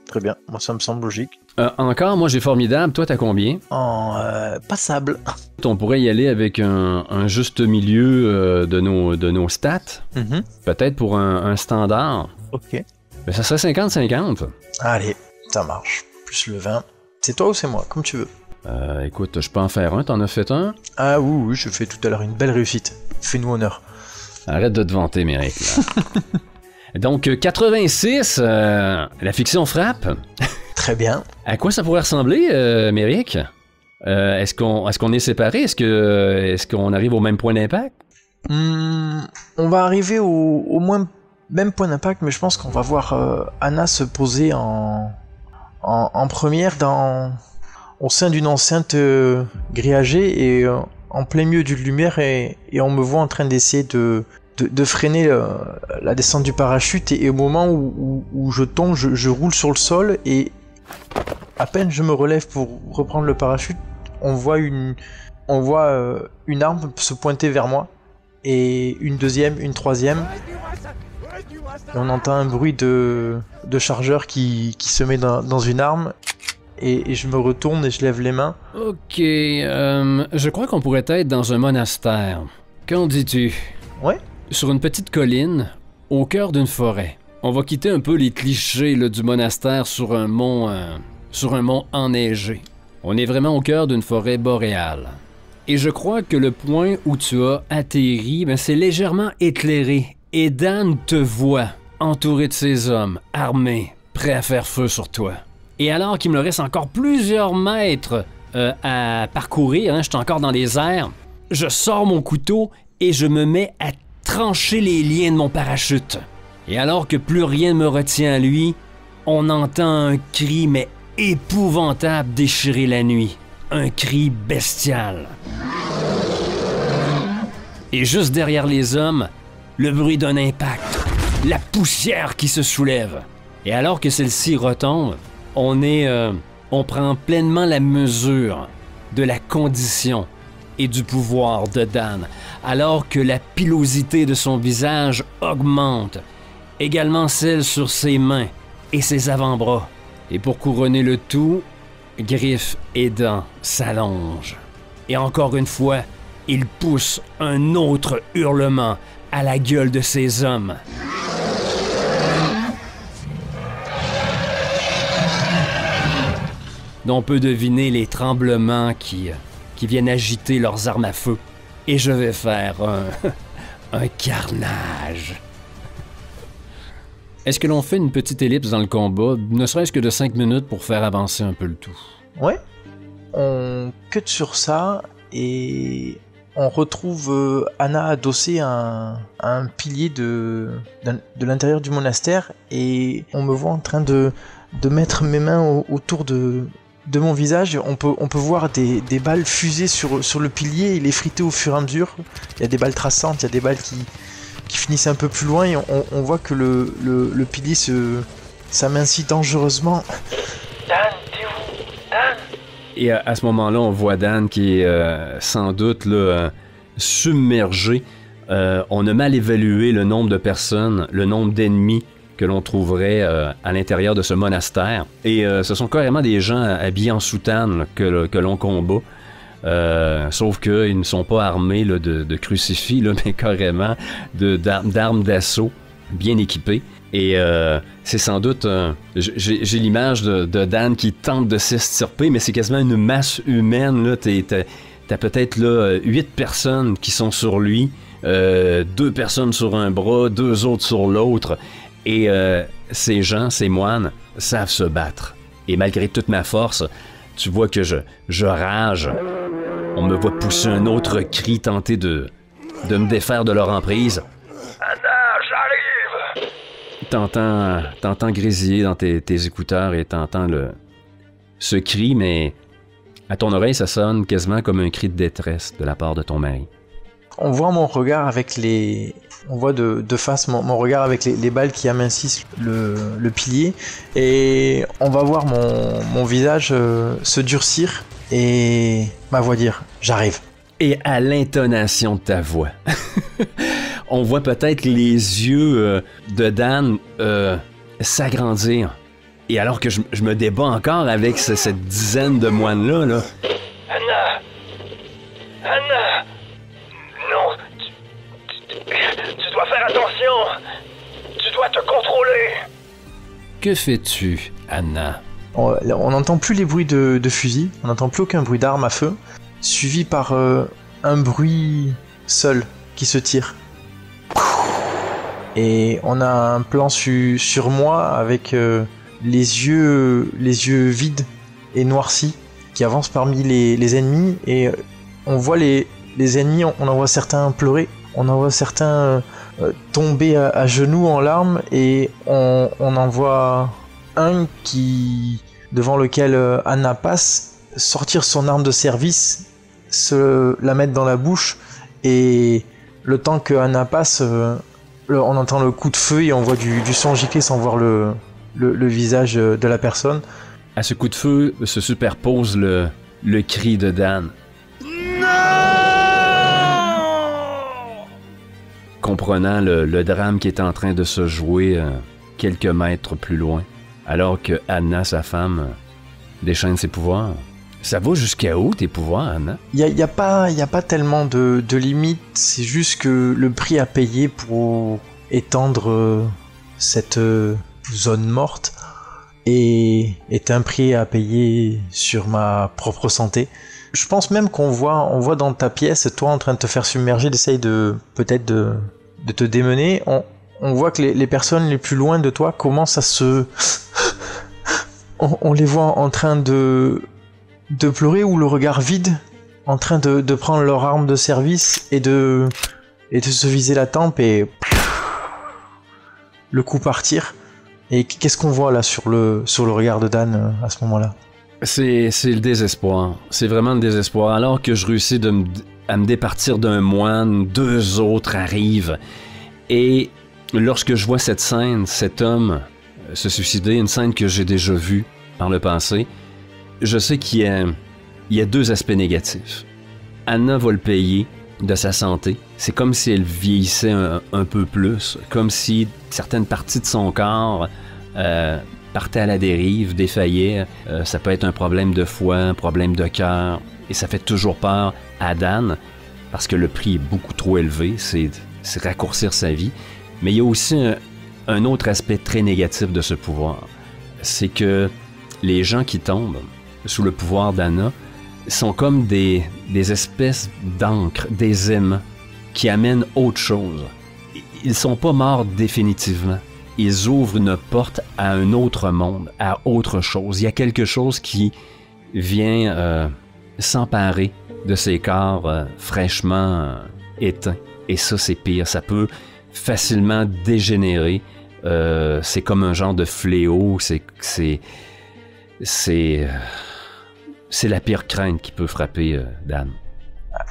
très bien. Moi, ça me semble logique. Encore, moi, j'ai formidable. Toi, t'as combien? En passable. On pourrait y aller avec un juste milieu de nos stats. Peut-être pour un standard. Ok. Mais ça serait 50-50. Allez, ça marche. Plus le 20. C'est toi ou c'est moi? Comme tu veux. Écoute, je peux en faire un. T'en as fait un? Ah oui, je fais tout à l'heure une belle réussite. Fais-nous honneur. Arrête de te vanter, Méric. Donc, 86, la fiction frappe. Très bien. À quoi ça pourrait ressembler, Méric? Est-ce qu'on est séparés? Est-ce qu'on arrive au même point d'impact? On va arriver au moins même point d'impact, mais je pense qu'on va voir Anna se poser en première au sein d'une enceinte grillagée et en plein milieu d'une lumière et on me voit en train d'essayer de freiner la descente du parachute et au moment où je tombe, je roule sur le sol et à peine je me relève pour reprendre le parachute, on voit une arme se pointer vers moi et une deuxième, une troisième. Et on entend un bruit de chargeur qui se met dans une arme et je me retourne et je lève les mains. Ok, je crois qu'on pourrait être dans un monastère. Qu'en dis-tu? Ouais. Sur une petite colline, au cœur d'une forêt. On va quitter un peu les clichés du monastère sur un mont enneigé. On est vraiment au cœur d'une forêt boréale. Et je crois que le point où tu as atterri, c'est légèrement éclairé. Et Dan te voit, entouré de ses hommes, armés, prêts à faire feu sur toi. Et alors qu'il me reste encore plusieurs mètres à parcourir, je suis encore dans les airs, je sors mon couteau et je me mets à trancher les liens de mon parachute. Et alors que plus rien ne me retient à lui, on entend un cri mais épouvantable déchirer la nuit. Un cri bestial. Et juste derrière les hommes, le bruit d'un impact, la poussière qui se soulève. Et alors que celle-ci retombe, on prend pleinement la mesure de la condition et du pouvoir de Dan, alors que la pilosité de son visage augmente, également celle sur ses mains et ses avant-bras. Et pour couronner le tout, griffes et dents s'allongent. Et encore une fois, il pousse un autre hurlement à la gueule de ses hommes. On peut deviner les tremblements qui viennent agiter leurs armes à feu. Et je vais faire un carnage. Est-ce que l'on fait une petite ellipse dans le combat, ne serait-ce que de 5 minutes pour faire avancer un peu le tout? Ouais. On cut sur ça et on retrouve Anna adossée à un pilier de l'intérieur du monastère et on me voit en train de mettre mes mains autour de mon visage. On peut voir des balles fuser sur le pilier et l'effriter au fur et à mesure. Il y a des balles traçantes, il y a des balles qui finissent un peu plus loin et on voit que le pilier s'amincit dangereusement. Dan, t'es où? Dan? Et à ce moment-là, on voit Dan qui est sans doute là, submergé. On a mal évalué le nombre de personnes, le nombre d'ennemis que l'on trouverait à l'intérieur de ce monastère. Et ce sont carrément des gens habillés en soutane que l'on combat. Sauf qu'ils ne sont pas armés là, de crucifix, là, mais carrément d'armes d'assaut. bien équipé. Et c'est sans doute... j'ai l'image de Dan qui tente de s'extirper, mais c'est quasiment une masse humaine. Là. T'as peut-être là 8 personnes qui sont sur lui, 2 personnes sur un bras, 2 autres sur l'autre. Et ces gens, ces moines, savent se battre. Et malgré toute ma force, tu vois que je rage. On me voit pousser un autre cri, tenter de me défaire de leur emprise. Anna, j'arrive! T'entends grésiller dans tes écouteurs et t'entends ce cri, mais à ton oreille, ça sonne quasiment comme un cri de détresse de la part de ton mari. On voit mon regard avec les... On voit de face mon regard avec les balles qui amincissent le pilier. Et on va voir mon visage se durcir et ma voix dire « J'arrive ». Et à l'intonation de ta voix, on voit peut-être les yeux de Dan s'agrandir. Et alors que je me débat encore avec cette dizaine de moines-là, là. Anna! Non, tu dois faire attention! Tu dois te contrôler! Que fais-tu, Anna? On n'entend plus les bruits de fusil, on n'entend plus aucun bruit d'armes à feu, suivi par un bruit seul qui se tire. Et on a un plan sur moi avec les yeux vides et noircis qui avancent parmi les ennemis, et on voit les ennemis, on en voit certains pleurer, on en voit certains tomber à genoux en larmes, et on en voit un devant lequel Anna passe, sortir son arme de service, la mettre dans la bouche, et le temps que Anna passe, on entend le coup de feu et on voit du sang gicler sans voir le visage de la personne. À ce coup de feu se superpose le cri de Dan. Non! Comprenant le drame qui est en train de se jouer quelques mètres plus loin, alors que Anna, sa femme, déchaîne ses pouvoirs. Ça va jusqu'à où tes pouvoirs, Anna? Il y a pas tellement de limites, c'est juste que le prix à payer pour étendre cette zone morte est un prix à payer sur ma propre santé. Je pense même qu'on voit dans ta pièce, toi en train de te faire submerger, d'essayer peut-être de te démener. On voit que les personnes les plus loin de toi commencent à se... on les voit en train de pleurer, ou le regard vide, en train de prendre leur arme de service et de se viser la tempe et le coup partir. Et qu'est-ce qu'on voit là sur le regard de Dan à ce moment-là? C'est le désespoir. C'est vraiment le désespoir. Alors que je réussis à me départir d'un moine, 2 autres arrivent. Et lorsque je vois cette scène, cet homme se suicider, une scène que j'ai déjà vue par le passé, je sais qu'il y a 2 aspects négatifs. Anna va le payer de sa santé. C'est comme si elle vieillissait un peu plus, comme si certaines parties de son corps partaient à la dérive, défaillaient. Ça peut être un problème de foie, un problème de cœur, et ça fait toujours peur à Dan, parce que le prix est beaucoup trop élevé, c'est raccourcir sa vie. Mais il y a aussi un autre aspect très négatif de ce pouvoir. C'est que les gens qui tombent sous le pouvoir d'Anna sont comme des espèces d'encre, des aimants, qui amènent autre chose. Ils sont pas morts définitivement. Ils ouvrent une porte à un autre monde, à autre chose. Il y a quelque chose qui vient s'emparer de ces corps fraîchement éteints. Et ça, c'est pire. Ça peut facilement dégénérer. C'est comme un genre de fléau. C'est la pire crainte qui peut frapper Dan.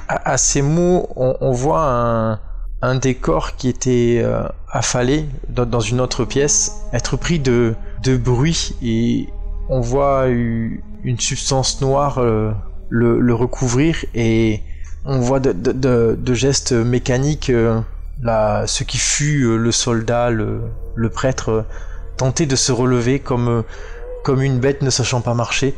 À ces mots, on voit un décor qui était affalé dans une autre pièce être pris de bruit, et on voit une substance noire le recouvrir, et on voit de gestes mécaniques ce qui fut le soldat, le prêtre, tenter de se relever comme une bête ne sachant pas marcher.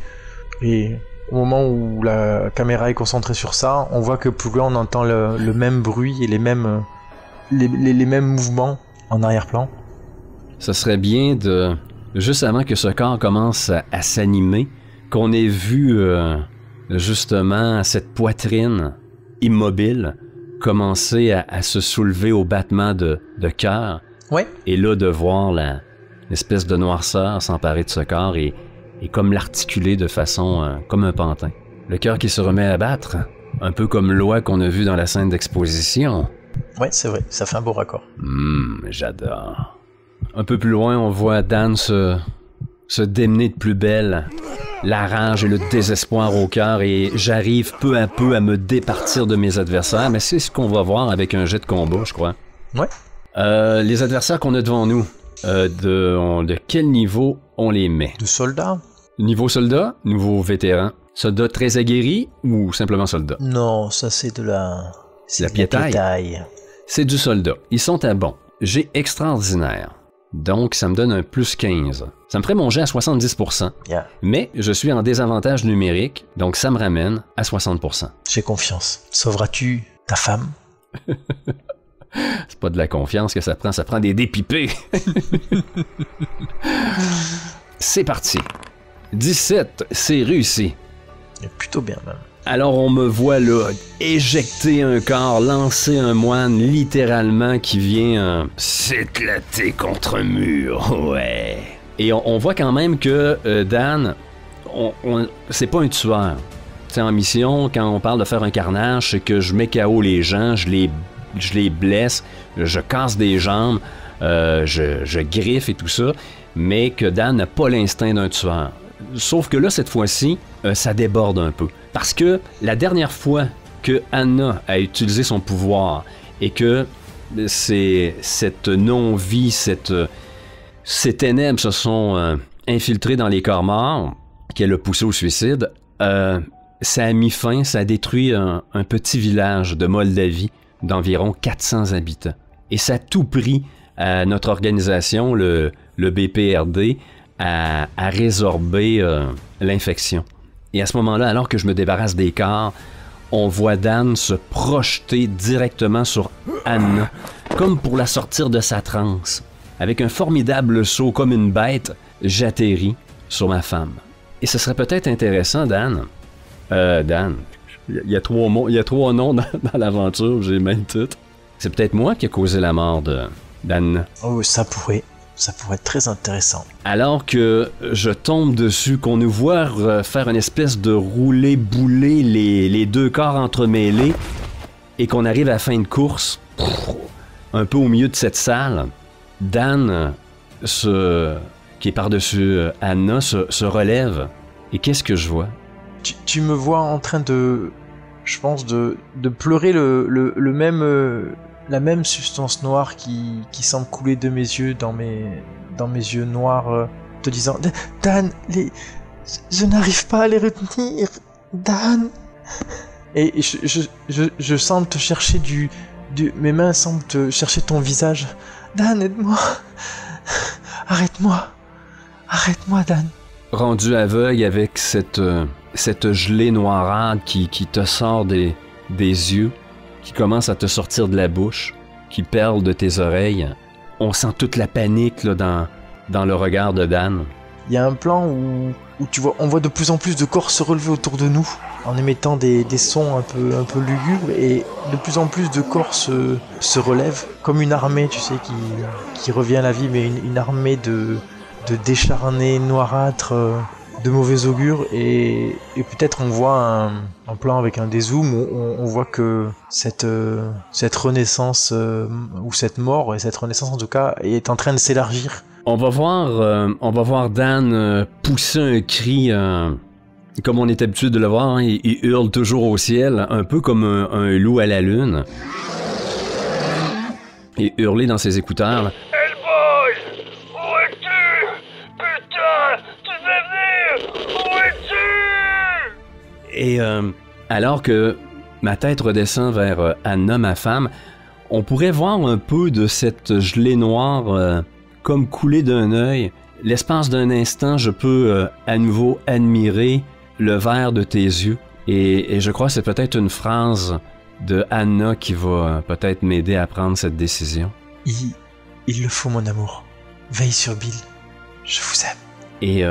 Et au moment où la caméra est concentrée sur ça, on voit que plus loin on entend le même bruit et les mêmes mouvements en arrière-plan. Ce serait bien de, juste avant que ce corps commence à s'animer, qu'on ait vu justement cette poitrine immobile commencer à se soulever au battement de cœur. Ouais. Et là, de voir l'espèce de noirceur s'emparer de ce corps et comme l'articuler de façon comme un pantin. Le cœur qui se remet à battre, un peu comme l'oie qu'on a vu dans la scène d'exposition. Ouais, c'est vrai, ça fait un beau raccord. J'adore. Un peu plus loin, on voit Dan se démener de plus belle, la rage et le désespoir au cœur, et j'arrive peu à peu à me départir de mes adversaires, mais c'est ce qu'on va voir avec un jet de combat, je crois. Ouais. Les adversaires qu'on a devant nous, de quel niveau on les met? De soldats? Niveau soldat, nouveau vétéran, soldat très aguerri ou simplement soldat? Non, ça c'est de la... C'est la piétaille. C'est du soldat. Ils sont à bon. J'ai extraordinaire. Donc, ça me donne un plus 15. Ça me ferait mon jet à 70%. Yeah. Mais je suis en désavantage numérique, donc ça me ramène à 60%. J'ai confiance. Sauveras-tu ta femme? C'est pas de la confiance que ça prend des dépipés. C'est parti. 17, c'est réussi. Plutôt bien même. Alors on me voit là éjecter un corps, lancer un moine littéralement qui vient s'éclater contre un mur, ouais. Et on voit quand même que Dan, c'est pas un tueur. Tu sais, en mission, quand on parle de faire un carnage, c'est que je mets KO les gens, je les blesse, je casse des jambes, je griffe et tout ça, mais que Dan n'a pas l'instinct d'un tueur. Sauf que là, cette fois-ci, ça déborde un peu. Parce que la dernière fois que Anna a utilisé son pouvoir et que cette non-vie, ces ténèbres se sont infiltrées dans les corps morts, qu'elle a poussé au suicide, ça a mis fin, ça a détruit un petit village de Moldavie d'environ 400 habitants. Et ça a tout pris à notre organisation, le BPRD, à résorber l'infection. Et à ce moment-là, alors que je me débarrasse des corps, on voit Dan se projeter directement sur Anna, comme pour la sortir de sa transe. Avec un formidable saut comme une bête, j'atterris sur ma femme. Et ce serait peut-être intéressant, Dan. Dan, il y a trois noms dans l'aventure, j'ai même tout. C'est peut-être moi qui ai causé la mort d'Anna. Oh, ça pourrait être très intéressant. Alors que je tombe dessus, qu'on nous voit faire une espèce de rouler-bouler, les deux corps entremêlés, et qu'on arrive à la fin de course, un peu au milieu de cette salle, Dan, qui est par-dessus Anna, se relève. Et qu'est-ce que je vois? Tu me vois en train de, je pense, de pleurer la même substance noire qui semble couler de mes yeux dans mes yeux noirs, te disant Dan, je n'arrive pas à les retenir, Dan. Et je semble te chercher mes mains semblent te chercher ton visage. Dan, aide-moi. Arrête-moi, Dan. Rendu aveugle avec cette gelée noirade qui te sort des yeux, qui commence à te sortir de la bouche, qui perle de tes oreilles. On sent toute la panique là, dans le regard de Dan. Il y a un plan où tu vois, on voit de plus en plus de corps se relever autour de nous, en émettant des sons un peu lugubres, et de plus en plus de corps se relèvent, comme une armée, tu sais, qui revient à la vie, mais une armée de décharnés noirâtres, de mauvais augure, et peut-être on voit un plan avec un dézoom où on voit que cette renaissance, ou cette mort, et cette renaissance en tout cas, est en train de s'élargir. On va voir Dan pousser un cri, comme on est habitué de le voir, hein, il hurle toujours au ciel, un peu comme un loup à la lune, et hurler dans ses écouteurs. Hellboy! Où es-tu? Putain! Tu devais venir! Où es-tu? Et alors que ma tête redescend vers Anna, ma femme, on pourrait voir un peu de cette gelée noire comme couler d'un œil. L'espace d'un instant, je peux à nouveau admirer le vert de tes yeux. Et je crois que c'est peut-être une phrase de Anna qui va peut-être m'aider à prendre cette décision. Il le faut, mon amour. Veille sur Bill. Je vous aime. Et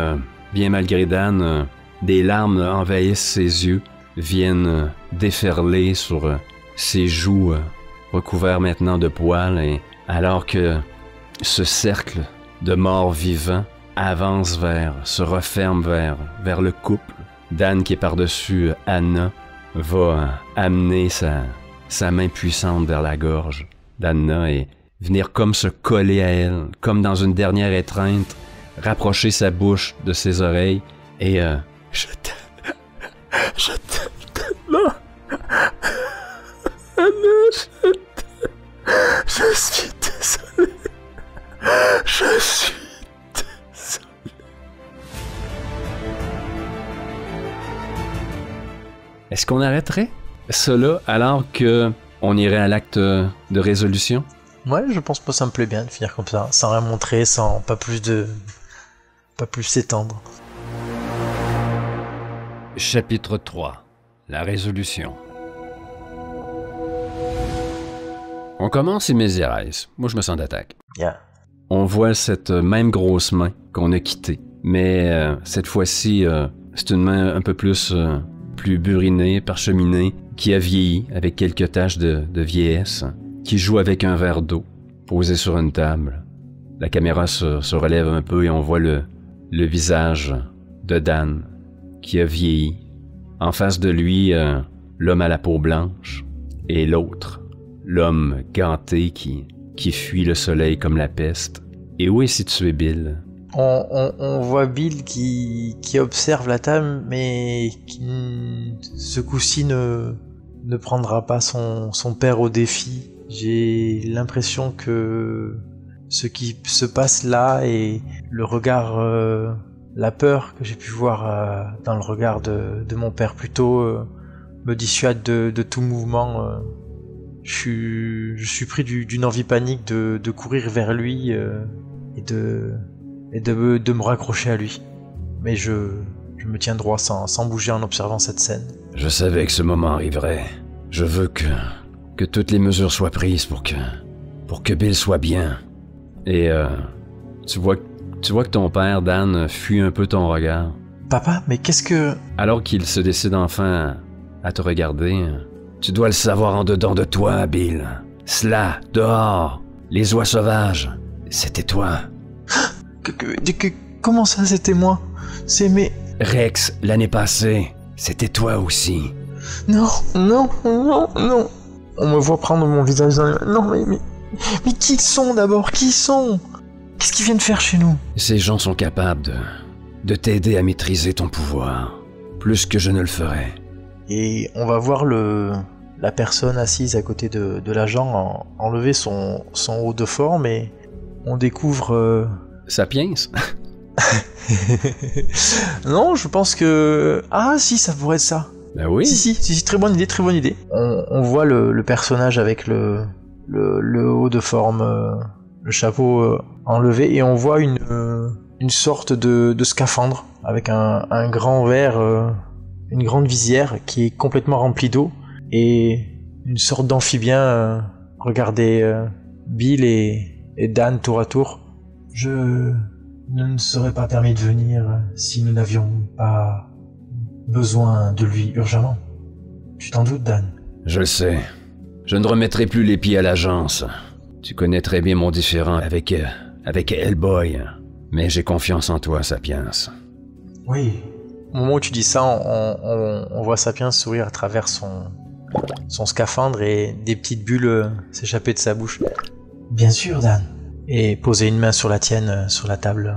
bien malgré Dan, des larmes envahissent ses yeux, viennent déferler sur ses joues recouvertes maintenant de poils, et alors que ce cercle de morts vivants se referme vers le couple, Dan, qui est par-dessus Anna, va amener sa main puissante vers la gorge d'Anna et venir comme se coller à elle, comme dans une dernière étreinte, rapprocher sa bouche de ses oreilles et je t'aime tellement. Anna, je t'aime. Je suis désolé. Je suis désolé. Est-ce qu'on arrêterait cela alors que on irait à l'acte de résolution? Ouais, je pense que ça me plaît bien de finir comme ça, sans rien montrer, sans pas plus s'étendre. Chapitre 3. La résolution. On commence immédiatement. Moi, je me sens d'attaque. Yeah. On voit cette même grosse main qu'on a quittée. Mais cette fois-ci, c'est une main un peu plus burinée, parcheminée, qui a vieilli avec quelques taches de vieillesse, qui joue avec un verre d'eau posé sur une table. La caméra se relève un peu et on voit le visage de Dan qui a vieilli. En face de lui, l'homme à la peau blanche et l'autre, l'homme ganté qui fuit le soleil comme la peste. Et où est situé Bill? On voit Bill qui observe la table, mais qui ce coup-ci ne prendra pas son père au défi. J'ai l'impression que ce qui se passe là et le regard, la peur que j'ai pu voir dans le regard de mon père plus tôt me dissuade de tout mouvement. Je suis pris d'une envie panique de courir vers lui et de me raccrocher à lui. Mais je me tiens droit sans bouger en observant cette scène. Je savais que ce moment arriverait. Je veux que toutes les mesures soient prises pour que Bill soit bien. Et tu vois que ton père, Dan, fuit un peu ton regard. Papa, mais qu'est-ce que... Alors qu'il se décide enfin à te regarder, tu dois le savoir en dedans de toi, Bill. Cela, dehors, les oies sauvages, c'était toi. Comment ça, c'était moi? C'est mes... Rex, l'année passée, c'était toi aussi. Non. On me voit prendre mon visage dans les mains. Non, mais qui sont d'abord? Qui sont? Qu'est-ce qu'ils viennent faire chez nous? Ces gens sont capables de t'aider à maîtriser ton pouvoir, plus que je ne le ferais. Et on va voir la personne assise à côté de l'agent enlever son haut de forme et on découvre... Sapiens? Non, je pense que... Ah si, ça pourrait être ça. Ben oui. Si, très bonne idée. On voit le personnage avec le haut de forme, le chapeau enlevé, et on voit une sorte de scaphandre avec un grand verre, une grande visière qui est complètement remplie d'eau, et une sorte d'amphibien. Regardez Bill et Dan tour à tour. Je ne me serais pas permis de venir si nous n'avions pas besoin de lui urgemment. Tu t'en doutes, Dan? Je le sais. Je ne remettrai plus les pieds à l'agence. Tu connais très bien mon différend avec Hellboy. Mais j'ai confiance en toi, Sapiens. Oui. Au moment où tu dis ça, on voit Sapiens sourire à travers son scaphandre et des petites bulles s'échapper de sa bouche. Bien sûr, Dan. Et poser une main sur la tienne, sur la table.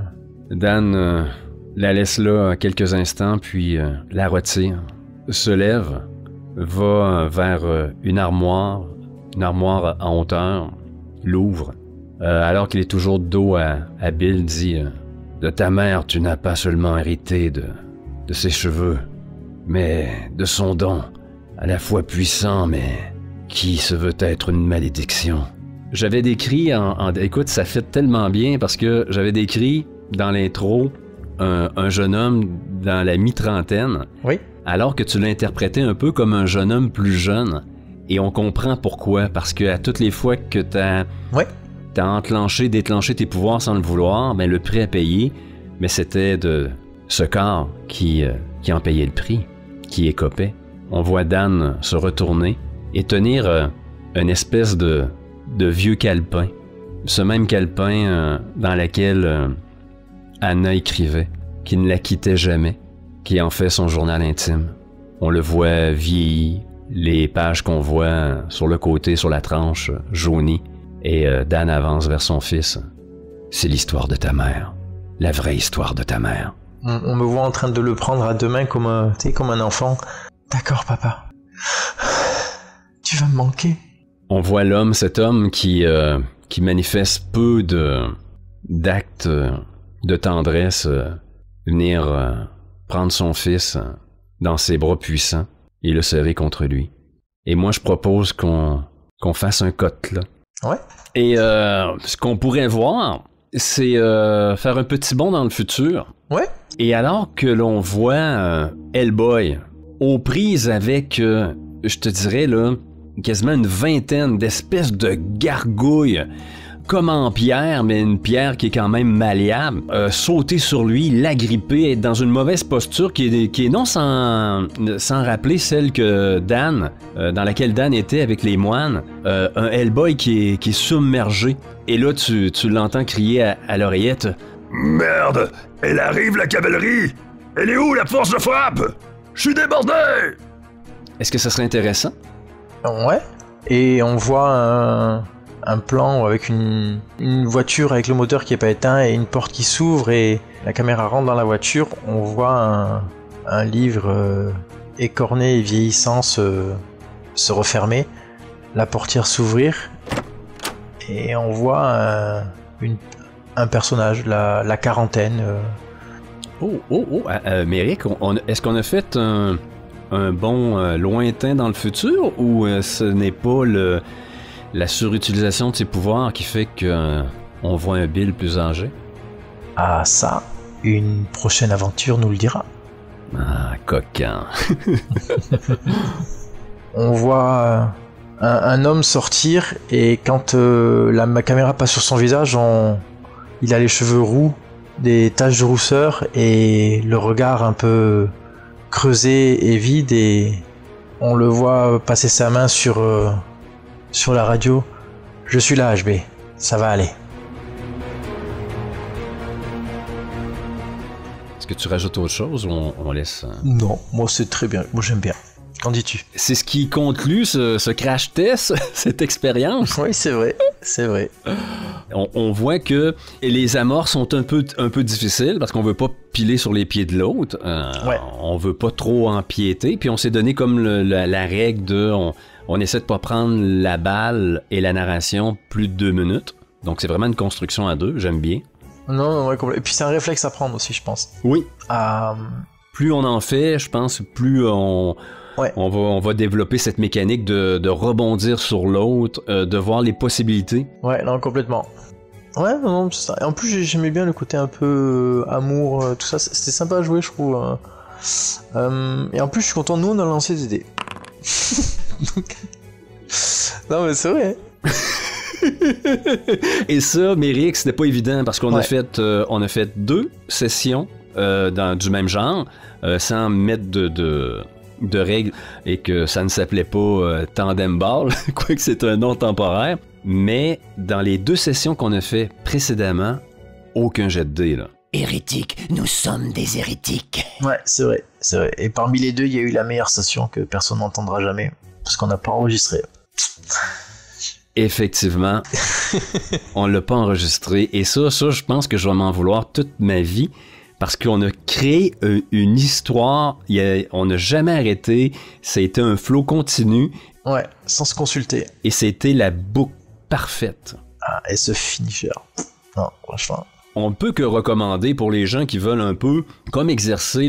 Dan la laisse là quelques instants, puis la retire, se lève, va vers une armoire en hauteur, l'ouvre, alors qu'il est toujours de dos à Bill, dit de ta mère, tu n'as pas seulement hérité de ses cheveux, mais de son don, à la fois puissant, mais qui se veut être une malédiction. J'avais décrit, écoute, ça fait tellement bien parce que j'avais décrit dans l'intro un jeune homme dans la mi-trentaine, oui, alors que tu l'interprétais un peu comme un jeune homme plus jeune. Et on comprend pourquoi, parce que à toutes les fois que ouais, t'as enclenché, déclenché tes pouvoirs sans le vouloir, mais le prix à payer, mais c'était de ce corps qui en payait le prix, qui écopait. On voit Dan se retourner et tenir une espèce de vieux calepin. Ce même calepin dans lequel Anna écrivait, qui ne la quittait jamais, qui en fait son journal intime. On le voit vieillir, les pages qu'on voit sur le côté, sur la tranche, jaunies, et Dan avance vers son fils. C'est l'histoire de ta mère, la vraie histoire de ta mère. On me voit en train de le prendre à deux mains comme un enfant. D'accord, papa. Tu vas me manquer. On voit cet homme qui manifeste peu d'actes de tendresse, venir prendre son fils dans ses bras puissants et le serrer contre lui. Et moi, je propose qu'on fasse un cut, là. Ouais. Et ce qu'on pourrait voir, c'est faire un petit bond dans le futur. Ouais. Et alors que l'on voit Hellboy aux prises avec, je te dirais, là, quasiment une vingtaine d'espèces de gargouilles, comme en pierre, mais une pierre qui est quand même malléable, sauter sur lui, l'agripper, être dans une mauvaise posture qui est non sans rappeler celle que Dan, dans laquelle Dan était avec les moines, un Hellboy qui est submergé. Et là, tu l'entends crier à l'oreillette. Merde! Elle arrive, la cavalerie! Elle est où, la force de frappe? Je suis débordé! Est-ce que ça serait intéressant? Ouais. Et on voit un plan avec une voiture avec le moteur qui n'est pas éteint et une porte qui s'ouvre et la caméra rentre dans la voiture. On voit un livre écorné et vieillissant se refermer, la portière s'ouvrir et on voit un personnage, la quarantaine. Méric, est-ce qu'on a fait un bond lointain dans le futur ou ce n'est pas la surutilisation de ses pouvoirs qui fait qu'on voit un Bill plus âgé? Ah ça, une prochaine aventure nous le dira. Ah, coquin. On voit un homme sortir et quand ma caméra passe sur son visage, il a les cheveux roux, des taches de rousseur et le regard un peu creusé et vide et on le voit passer sa main sur la radio. Je suis là, HB. Ça va aller. Est-ce que tu rajoutes autre chose ou on laisse... Non, moi c'est très bien. Moi j'aime bien. Qu'en dis-tu? C'est ce qui conclut ce crash test, cette expérience. Oui, c'est vrai. C'est vrai. On voit que les amorces sont un peu difficiles parce qu'on veut pas piler sur les pieds de l'autre. Ouais. On veut pas trop empiéter. Puis on s'est donné comme la règle de... On essaie de pas prendre la balle et la narration plus de 2 minutes. Donc c'est vraiment une construction à deux, j'aime bien. Non, ouais, complètement. Et puis c'est un réflexe à prendre aussi, je pense. Oui. Plus on en fait, je pense, plus on va développer cette mécanique de rebondir sur l'autre, de voir les possibilités. Ouais, non, complètement. Ouais, non, c'est ça. Et en plus, j'aimais bien le côté un peu amour, tout ça. C'était sympa à jouer, je trouve. Et en plus, je suis content, nous, on a lancé des dés. Non, mais c'est vrai. Et ça, Méric, c'était pas évident parce qu'on a fait 2 sessions du même genre, sans mettre de règles et que ça ne s'appelait pas Tandem Ball, quoique c'est un nom temporaire. Mais dans les 2 sessions qu'on a fait précédemment, aucun jet de dés, là. Hérétiques, nous sommes des hérétiques. Ouais, c'est vrai, c'est vrai. Et parmi les 2, il y a eu la meilleure session que personne n'entendra jamais, parce qu'on n'a pas enregistré. Effectivement, on l'a pas enregistré. Et ça, je pense que je vais m'en vouloir toute ma vie. Parce qu'on a créé une histoire, on n'a jamais arrêté, ça a été un flow continu. Ouais, sans se consulter. Et c'était la boucle parfaite. Ah, et ce finisher. Non, franchement. On ne peut que recommander pour les gens qui veulent un peu, comme exercer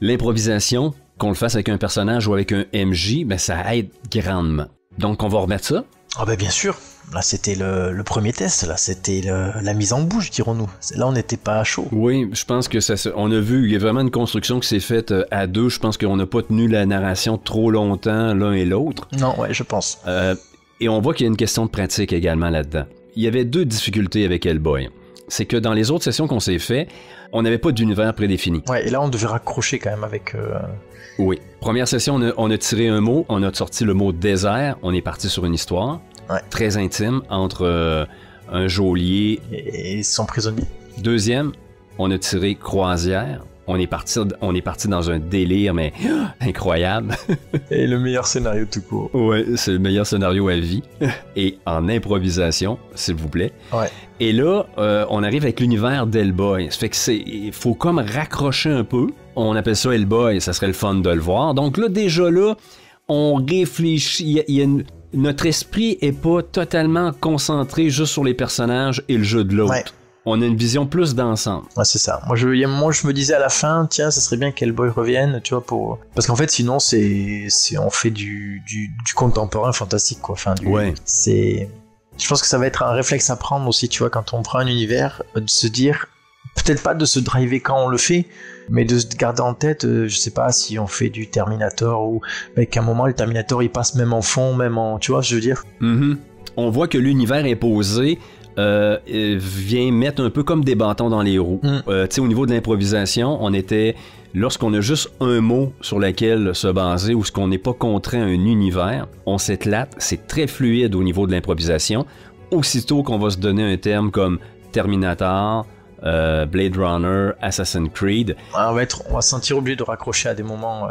l'improvisation, qu'on le fasse avec un personnage ou avec un MJ, ben ça aide grandement. Donc on va remettre ça. Ah ben bien sûr. Là, c'était le premier test, là, c'était la mise en bouche, dirons-nous. Là, on n'était pas à chaud. Oui, je pense que on a vu, il y a vraiment une construction qui s'est faite à 2. Je pense qu'on n'a pas tenu la narration trop longtemps l'un et l'autre. Non, ouais, je pense. Et on voit qu'il y a une question de pratique également là-dedans. il y avait deux difficultés avec Hellboy. C'est que dans les autres sessions qu'on s'est fait, on n'avait pas d'univers prédéfini. Ouais, et là, on devait raccrocher quand même avec... Oui. Première session, on a tiré un mot, on a sorti le mot désert, on est parti sur une histoire très intime entre un geôlier et son prisonnier. Deuxième, on a tiré croisière. On est parti dans un délire, mais incroyable. Et le meilleur scénario tout court. Ouais, c'est le meilleur scénario à vie. Et en improvisation, s'il vous plaît. Ouais. Et là, on arrive avec l'univers d'Hellboy. Ça fait que il faut comme raccrocher un peu. On appelle ça Hellboy, ça serait le fun de le voir. Donc là, déjà là, on réfléchit. Notre esprit est pas totalement concentré juste sur les personnages et le jeu de l'autre. Ouais. On a une vision plus d'ensemble. Ouais, c'est ça. Moi, je me disais à la fin, tiens, ça serait bien qu'Hellboy revienne, tu vois, parce qu'en fait, sinon, on fait du contemporain fantastique, quoi. Enfin, je pense que ça va être un réflexe à prendre aussi, tu vois, quand on prend un univers, de se dire, peut-être pas de se driver quand on le fait, mais de se garder en tête, je sais pas si on fait du Terminator ou qu'à un moment, le Terminator, il passe même en fond, tu vois, je veux dire. Mm-hmm. On voit que l'univers est posé. Vient mettre un peu comme des bâtons dans les roues. Tu sais, au niveau de l'improvisation, lorsqu'on a juste un mot sur lequel se baser ou ce qu'on n'est pas contraint à un univers, on s'éclate, c'est très fluide au niveau de l'improvisation. Aussitôt qu'on va se donner un terme comme Terminator, Blade Runner, Assassin's Creed. On va se sentir obligé de raccrocher à des moments.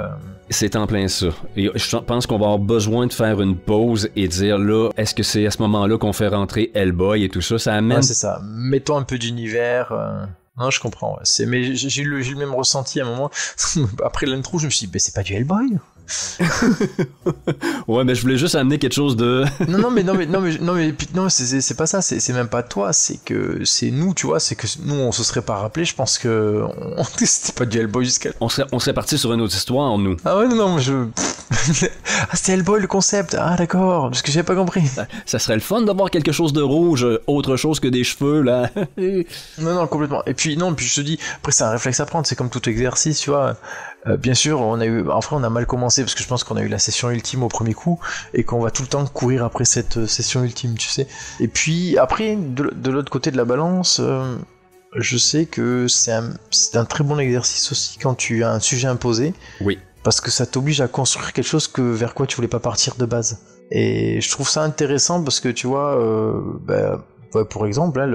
C'est en plein ça. Et je pense qu'on va avoir besoin de faire une pause et dire là, est-ce que c'est à ce moment-là qu'on fait rentrer Hellboy et tout ça? Ça amène. Ouais, c'est ça. Mettons un peu d'univers. Non, je comprends. Ouais. Mais j'ai eu le même ressenti à un moment. Après l'intro, je me suis dit, c'est pas du Hellboy. Ouais, mais je voulais juste amener quelque chose de. non, c'est pas ça, c'est même pas toi, c'est que c'est nous, tu vois, c'est que nous on se serait pas rappelé, je pense que c'était pas du Hellboy jusqu'à. On serait parti sur une autre histoire, nous. Ah ouais, non, ah, c'était Hellboy le concept, ah d'accord, parce que j'avais pas compris. Ça serait le fun d'avoir quelque chose de rouge, autre chose que des cheveux, là. non, complètement. Et puis je te dis, après c'est un réflexe à prendre, c'est comme tout exercice, tu vois. Bien sûr, on a mal commencé parce que je pense qu'on a eu la session ultime au premier coup et qu'on va tout le temps courir après cette session ultime, tu sais. Et puis après, de l'autre côté de la balance, je sais que c'est un très bon exercice aussi quand tu as un sujet imposé. Oui. Parce que ça t'oblige à construire quelque chose vers quoi tu voulais pas partir de base. Et je trouve ça intéressant parce que tu vois, pour exemple, là,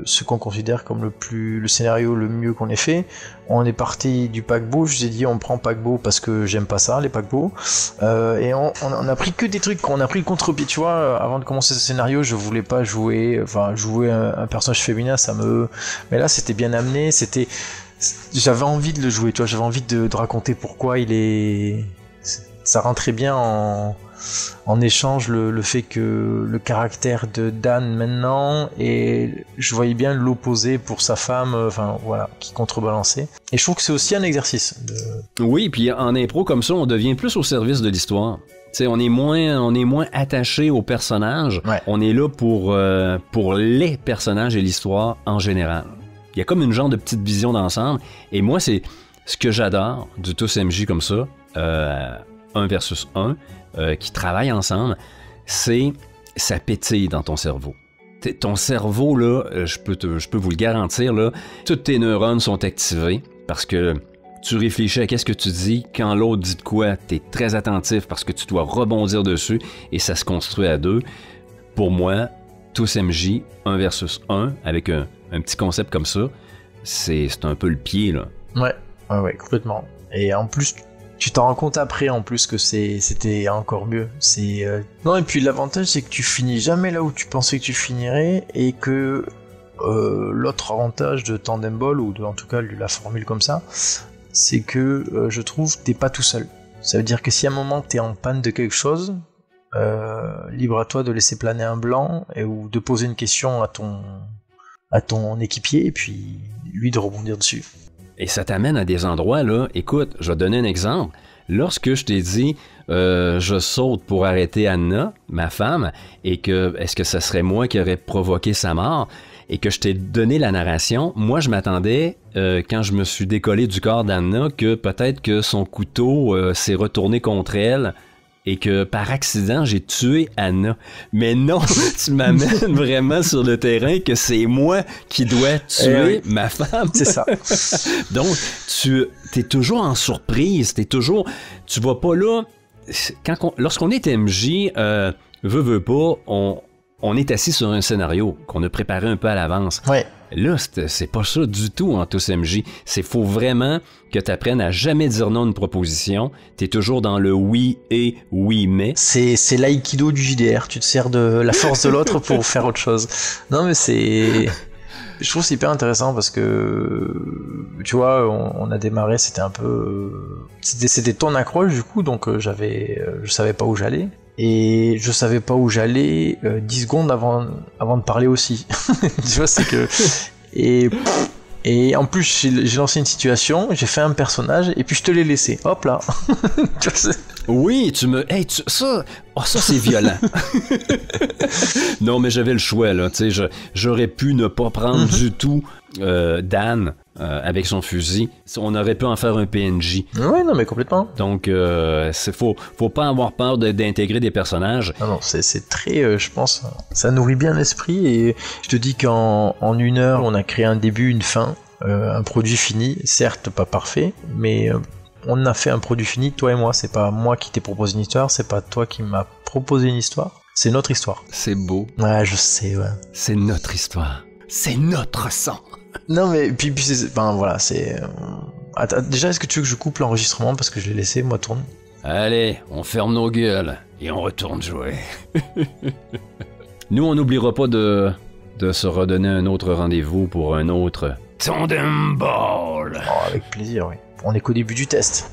ce qu'on considère comme le scénario le mieux qu'on ait fait, on est parti du paquebot, je vous ai dit on prend paquebot parce que j'aime pas ça, les paquebots, et on a pris que des trucs, on a pris le contre-pied, tu vois, avant de commencer ce scénario, je voulais pas jouer un personnage féminin, mais là c'était bien amené, j'avais envie de le jouer, tu vois, j'avais envie de raconter pourquoi ça rentrait bien en échange le fait que le caractère de Dan maintenant, et je voyais bien l'opposé pour sa femme, qui contrebalançait. Et je trouve que c'est aussi un exercice. Oui, puis en impro comme ça, on devient plus au service de l'histoire. T'sais, on est moins attaché aux personnages. Ouais. On est là pour les personnages et l'histoire en général. Il y a comme une genre de petite vision d'ensemble. Et moi, c'est ce que j'adore du tous MJ comme ça, 1 versus 1, qui travaillent ensemble, ça pétille dans ton cerveau. Ton cerveau, là, je peux vous le garantir, là, toutes tes neurones sont activés parce que tu réfléchis à qu'est-ce que tu dis. Quand l'autre dit de quoi, tu es très attentif parce que tu dois rebondir dessus et ça se construit à deux. Pour moi, tous MJ, 1 versus 1, avec un petit concept comme ça, c'est un peu le pied, là. Ouais, complètement. Et en plus, tu t'en rends compte après, en plus, que c'était encore mieux. Non, et puis l'avantage, c'est que tu finis jamais là où tu pensais que tu finirais, et que l'autre avantage de Tandem Ball, ou en tout cas de la formule comme ça, c'est que je trouve t'es pas tout seul. Ça veut dire que si à un moment t'es en panne de quelque chose, libre à toi de laisser planer un blanc, ou de poser une question à ton équipier, et puis lui de rebondir dessus. Et ça t'amène à des endroits, là, écoute, je vais te donner un exemple. Lorsque je t'ai dit, je saute pour arrêter Anna, ma femme, et que, est-ce que ça serait moi qui aurais provoqué sa mort, et que je t'ai donné la narration, moi je m'attendais, quand je me suis décollé du corps d'Anna, que peut-être que son couteau s'est retourné contre elle, et que par accident, j'ai tué Anna. Mais non, tu m'amènes vraiment sur le terrain que c'est moi qui dois tuer ma femme. C'est ça. Donc, tu es toujours en surprise, tu vas pas là... Lorsqu'on est MJ, veut pas, on est assis sur un scénario qu'on a préparé un peu à l'avance. Ouais. Là, c'est pas ça du tout en tous MJ. Faut vraiment que tu apprennes à jamais dire non à une proposition. Tu es toujours dans le oui et oui mais. C'est l'aïkido du JDR. Tu te sers de la force de l'autre pour faire autre chose. Non, mais je trouve c'est hyper intéressant parce que, tu vois, on a démarré, c'était un peu... C'était ton accroche du coup, donc je savais pas où j'allais. Et je savais pas où j'allais 10 secondes avant de parler aussi. Tu vois, c'est que... Et en plus, j'ai lancé une situation, j'ai fait un personnage, et puis je te l'ai laissé. Hop là. Oui, ça c'est violent. Non, mais j'avais le choix, là. Tu sais, j'aurais pu ne pas prendre du tout Dan avec son fusil. On aurait pu en faire un PNJ. Oui, non, mais complètement. Donc, faut pas avoir peur d'intégrer des personnages. Non, c'est très, je pense, ça nourrit bien l'esprit. Et je te dis qu'en 1 heure, on a créé un début, une fin, un produit fini. Certes, pas parfait, mais... on a fait un produit fini, toi et moi. C'est pas moi qui t'ai proposé une histoire, c'est pas toi qui m'as proposé une histoire. C'est notre histoire. C'est beau. Ouais, je sais, ouais. C'est notre histoire. C'est notre sang. Non, mais puis voilà, c'est... Attends, déjà, est-ce que tu veux que je coupe l'enregistrement parce que je l'ai laissé, moi, tourne? Allez, on ferme nos gueules et on retourne jouer. Nous, on n'oubliera pas de se redonner un autre rendez-vous pour un autre Tandem Ball. Oh, avec plaisir, oui. On est qu'au début du test.